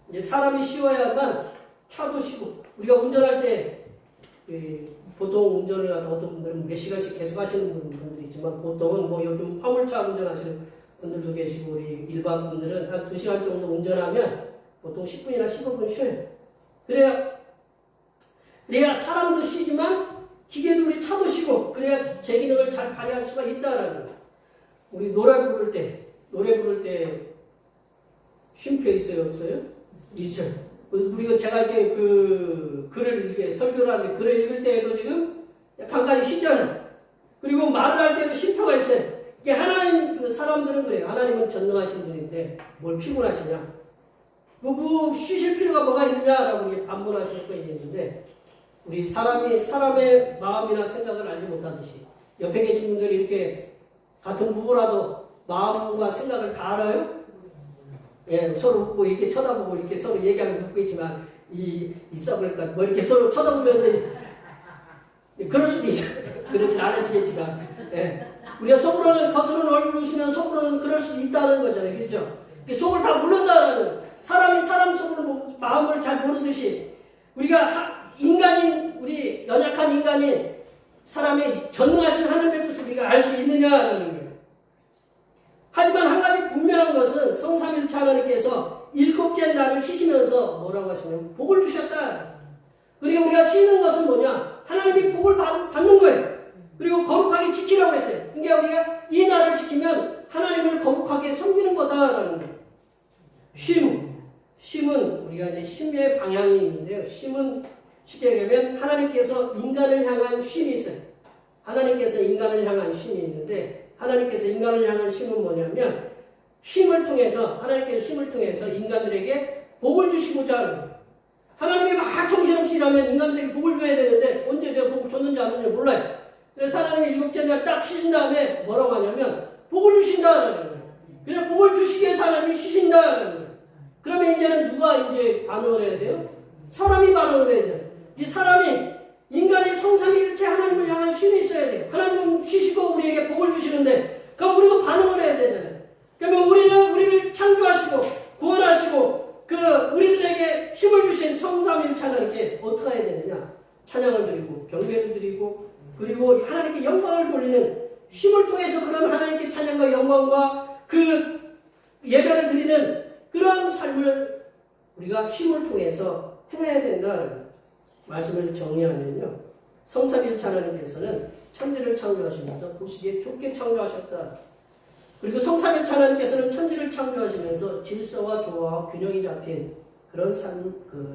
이제 사람이 쉬어야만 차도 쉬고 우리가 운전할 때 보통 운전을 하다 어떤 분들은 몇 시간씩 계속 하시는 분들이 있지만 보통은 뭐 요즘 화물차 운전하시는 분들도 계시고 우리 일반 분들은 한 2시간 정도 운전하면 보통 10분이나 15분 쉬어요. 그래야 사람도 쉬지만 기계도 우리 차도 쉬고 그래야 제 기능을 잘 발휘할 수가 있다라는 거예요. 우리 노래 부를 때 쉼표 있어요 없어요? 있죠. 우리가 제가 이렇게 글을 설교를 하는데 글을 읽을 때에도 지금 잠깐 쉬잖아요. 그리고 말을 할 때도 쉼표가 있어요. 이게 하나님 사람들은 그래요. 하나님은 전능하신 분인데 뭘 피곤하시냐? 뭐 쉬실 필요가 뭐가 있느냐라고 이렇게 반문하실 거 있는데 우리 사람의 마음이나 생각을 알지 못하듯이 옆에 계신 분들이 이렇게 같은 부부라도 마음과 생각을 다 알아요? 예, 서로 웃고 이렇게 쳐다보고 이렇게 서로 얘기하면서 웃고 있지만 이 썩을까 뭐 이렇게 서로 쳐다보면서 그럴 수도 있죠. 그렇지 않으시겠지만 예. 우리가 속으로는 겉으로는 얼굴 웃으면 속으로는 그럴 수도 있다는 거잖아요. 그렇죠? 속을 다 모른다라는 사람이 사람 속으로 마음을 잘 모르듯이 우리가 우리 연약한 인간인 사람의 전능하신 하나님의 뜻을 우리가 알 수 있느냐라는 거예요. 하지만 한 가지 분명한 것은 성삼일차 하나님께서 7째 날을 쉬시면서 뭐라고 하시냐면 복을 주셨다. 그리고 우리가 쉬는 것은 뭐냐? 하나님이 복을 받는 거예요. 그리고 거룩하게 지키라고 했어요. 그러니까 우리가 이 날을 지키면 하나님을 거룩하게 섬기는 거다라는 거예요. 쉼은 우리가 이제 쉼의 방향이 있는데요. 쉼은 쉽게 얘기하면 하나님께서 인간을 향한 쉼이 있어요. 하나님께서 인간을 향한 쉼이 있는데 하나님께서 인간을 향한 쉼은 뭐냐면 하나님께서 쉼을 통해서 인간들에게 복을 주시고자 하는 거예요. 하나님이 막 정신없이 일하면 인간들에게 복을 줘야 되는데 언제 내가 복을 줬는지 안 줬는지 몰라요. 그래서 하나님이 7째 날 딱 쉬신 다음에 뭐라고 하냐면 복을 주신다는 거예요. 그냥 복을 주시기 위해서 하나님이 쉬신다는 거예요. 그러면 이제는 누가 이제 반응을 해야 돼요? 사람이 반응을 해야 돼요. 이 사람이 인간이 성삼위일체 하나님을 향한 쉼이 있어야 돼요. 하나님은 쉬시고 우리에게 복을 주시는데 그럼 우리도 반응을 해야 되잖아요. 그러면 우리를 창조하시고 구원하시고 우리들에게 쉼을 주신 성삼위일체 하나님께 어떻게 해야 되느냐? 찬양을 드리고 경배를 드리고 그리고 하나님께 영광을 돌리는 쉼을 통해서 그런 하나님께 찬양과 영광과 예배를 드리는 그러한 삶을 우리가 쉼을 통해서 행해야 된다는 말씀을 정리하면요. 성삼위일체 하나님께서는 천지를 창조하시면서 보시기에 좋게 창조하셨다. 그리고 성삼위일체 하나님께서는 천지를 창조하시면서 질서와 조화와 균형이 잡힌 그런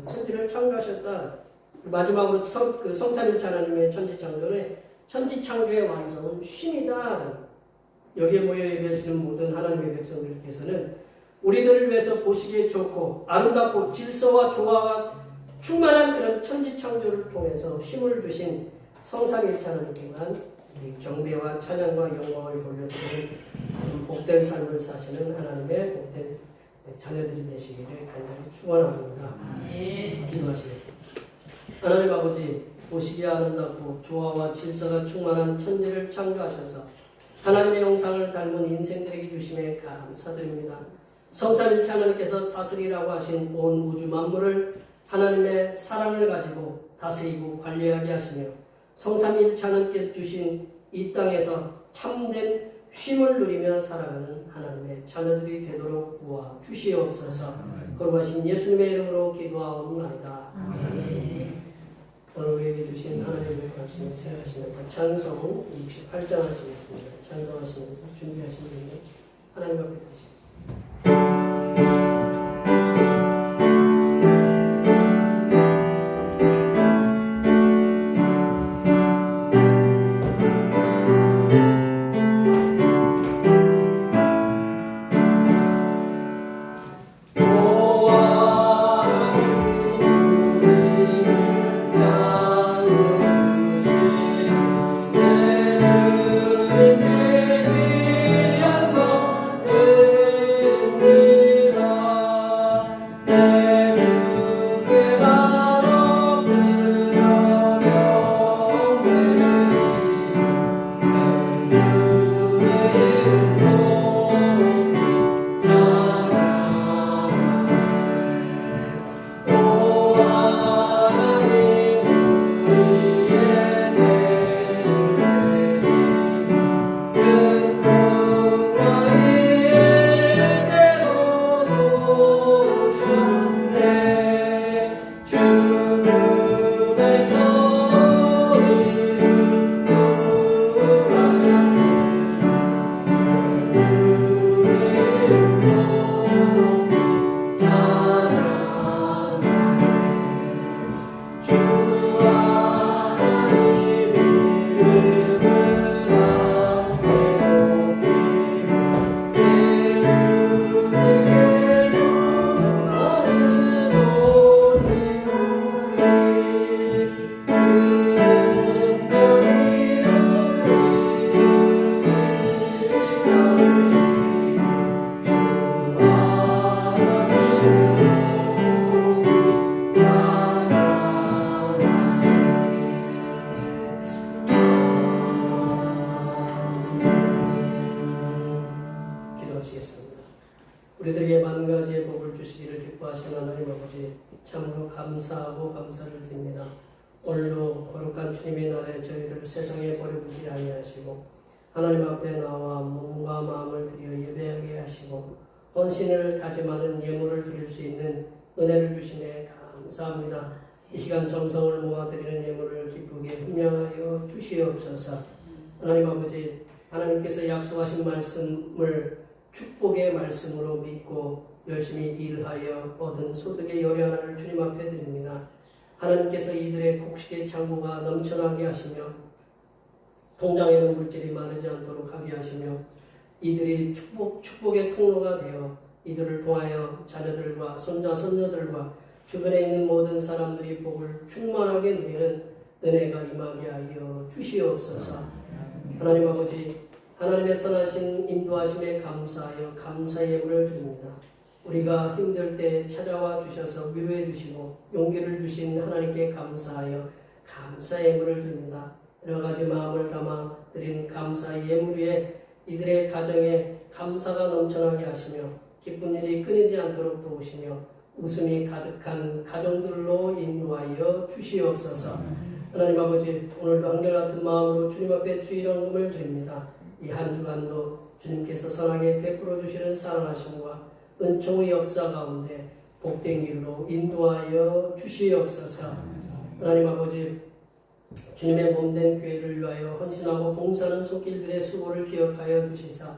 천지를 창조하셨다. 마지막으로 성삼위일체 하나님의 천지 창조는 천지 창조의 완성은 쉼이다. 여기에 모여 예배하시는 모든 하나님의 백성들께서는 우리들을 위해서 보시기에 좋고 아름답고 질서와 조화가 충만한 그런 천지 창조를 통해서 쉼을 주신 성삼위일체 하나님께만 우리 경배와 찬양과 영광을 돌려드리는 복된 삶을 사시는 하나님의 복된 자녀들이 되시기를 간절히 축원합니다. 기도하시겠습니다. 하나님 아버지, 보시기에 아름답고 조화와 질서가 충만한 천지를 창조하셔서 하나님의 형상을 닮은 인생들에게 주심에 감사드립니다. 성삼위일체 하나님께서 다스리라고 하신 온 우주 만물을 하나님의 사랑을 가지고 다스리고 관리하게 하시며 성삼위일체 하나님께서 주신 이 땅에서 참된 쉼을 누리며 살아가는 하나님의 자녀들이 되도록 도와 주시옵소서. 거룩하신 예수님의 이름으로 기도하옵나이다. 오늘 우리에게 주신 하나님의 말씀을 생각하시면서 찬송 68장 하시겠습니다. 찬송하시면서 준비하시는 분들 하나님 앞에 드리시겠습니다. 참으로 감사하고 감사를 드립니다. 오늘도 거룩한 주님의 날에 저희를 세상에 버려두지 아니하시고 하나님 앞에 나와 몸과 마음을 들여 예배하게 하시고 헌신을 다짐하는 예물을 드릴 수 있는 은혜를 주시네 감사합니다. 이 시간 정성을 모아드리는 예물을 기쁘게 흠양하여 주시옵소서. 하나님 아버지, 하나님께서 약속하신 말씀을 축복의 말씀으로 믿고 열심히 일하여 얻은 소득의 열의 하나를 주님 앞에 드립니다. 하나님께서 이들의 곡식의 창고가 넘쳐나게 하시며 통장에는 물질이 마르지 않도록 하게 하시며 이들이 축복의 통로가 되어 이들을 통하여 자녀들과 손자 손녀들과 주변에 있는 모든 사람들이 복을 충만하게 누리는 은혜가 임하게 하여 주시옵소서. 하나님 아버지, 하나님의 선하신 인도하심에 감사하여 감사의 예물을 드립니다. 우리가 힘들 때 찾아와 주셔서 위로해 주시고 용기를 주신 하나님께 감사하여 감사의 예물을 드립니다. 여러 가지 마음을 담아 드린 감사의 예물 위에 이들의 가정에 감사가 넘쳐나게 하시며 기쁜 일이 끊이지 않도록 도우시며 웃음이 가득한 가정들로 인도하여 주시옵소서. 하나님 아버지, 오늘도 한결같은 마음으로 주님 앞에 주일헌금을 드립니다. 이 한 주간도 주님께서 선하게 베풀어 주시는 사랑하심과 은총의 역사 가운데 복된 길로 인도하여 주시옵소서. 하나님 아버지, 주님의 몸된 교회를 위하여 헌신하고 봉사하는 손길들의 수고를 기억하여 주시사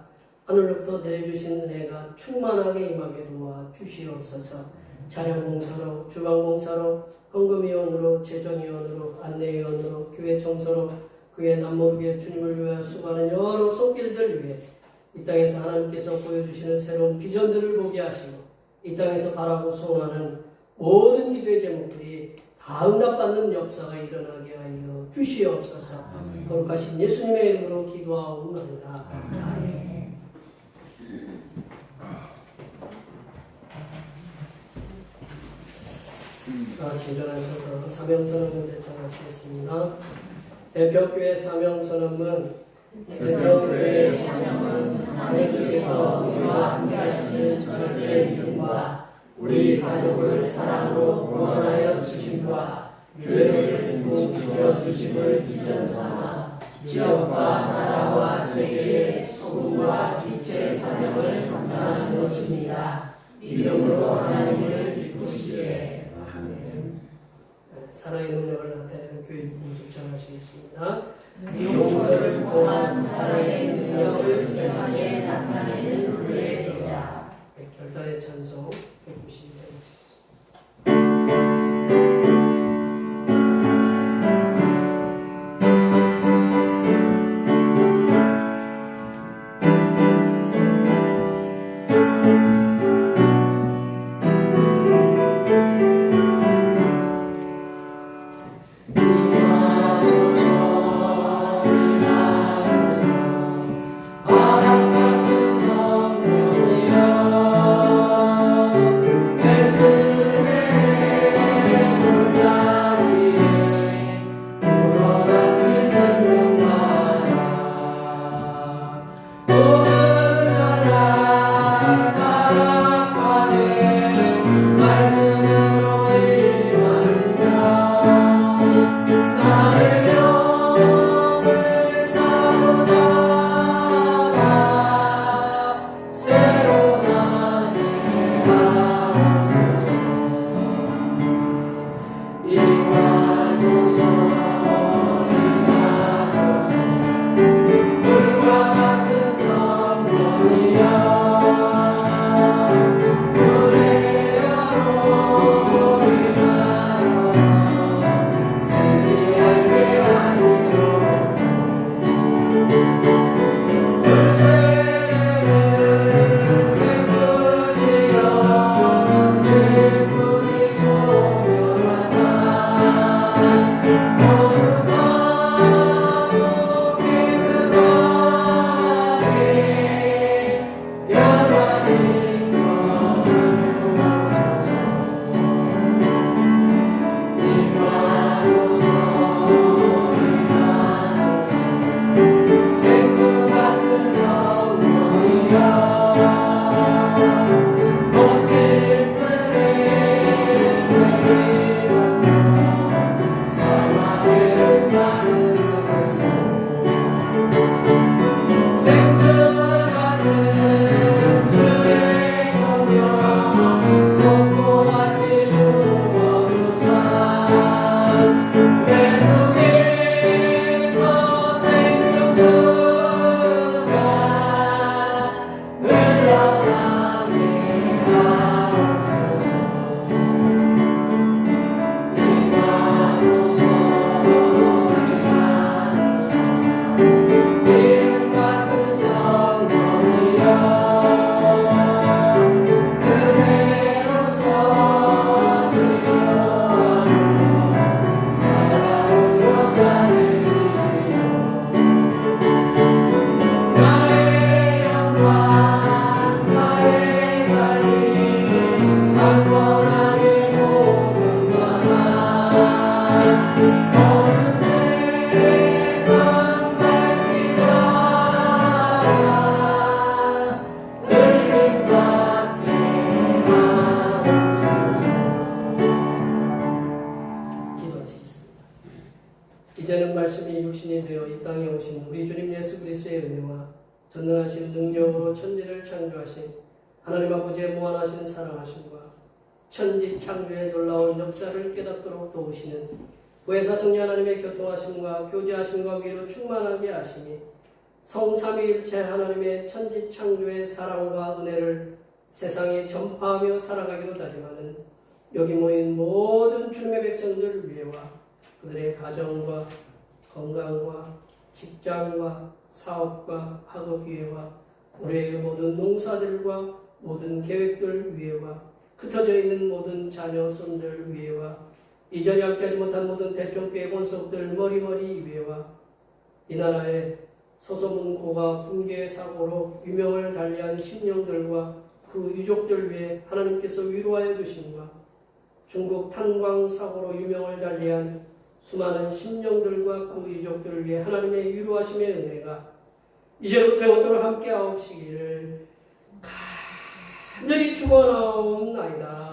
하늘로부터 내려주신 은혜가 충만하게 임하게 도와 주시옵소서. 찬양봉사로, 주방봉사로, 헌금위원으로, 재정위원으로, 안내위원으로, 교회 청소로, 교회 남모르게 주님을 위하여 수고하는 여러 손길들 위해 이 땅에서 하나님께서 보여주시는 새로운 비전들을 보게 하시고 이 땅에서 바라고 소원하는 모든 기도의 제목들이 다 응답받는 역사가 일어나게 하여 주시옵소서. 거룩하신 예수님의 이름으로 기도하옵나이다. 아멘. 같이 일어나셔서 사명선언문 제청하시겠습니다. 대표교회 사명선언문. 대표교회의 사명은 하나님께서 우리와 함께하시는 절대의 믿음과 우리 가족을 사랑으로 구원하여 주심과 교회를 꼭 지켜주심을 기전 삼아 지역과 나라와 세계의 소금과 빛의 사명을 감당하는 것입니다. 믿음으로 하나님을 기쁘시게. 아멘. 사랑의 능력을 나타내는 교회 부부 주창하시겠습니다. 용서를 통한 사랑의 능력을 세상에 나타내는 그의 여자. 결단의 찬송 192장 하시겠습니다. 내 이제는 말씀이 육신이 되어 이 땅에 오신 우리 주님 예수 그리스도의 은혜와 전능하신 능력으로 천지를 창조하신 하나님 아버지의 무한하신 사랑하심과 천지 창조의 놀라운 역사를 깨닫도록 도우시는 부회사 성령 하나님의 교통하심과 교제하심과 위로 충만하게 하심이 성삼위일체 하나님의 천지 창조의 사랑과 은혜를 세상에 전파하며 살아가기로 다짐하는 여기 모인 모든 주님의 백성들 위해와 그들의 가정과 건강과 직장과 사업과 학업 위해와 올해의 모든 농사들과 모든 계획들 위해와 흩어져 있는 모든 자녀 손들 위해와 이 자리에 함께하지 못한 모든 대평교의 본속들 머리머리 위해와 이 나라의 서소문 고가 붕괴 사고로 유명을 달리한 심령들과 그 유족들 위해 하나님께서 위로하여 주심과 중국 탄광 사고로 유명을 달리한 수많은 심령들과 그 유족들을 위해 하나님의 위로하심의 은혜가 이제부터 영원토록 함께하옵시기를 간절히 축원하옵나이다.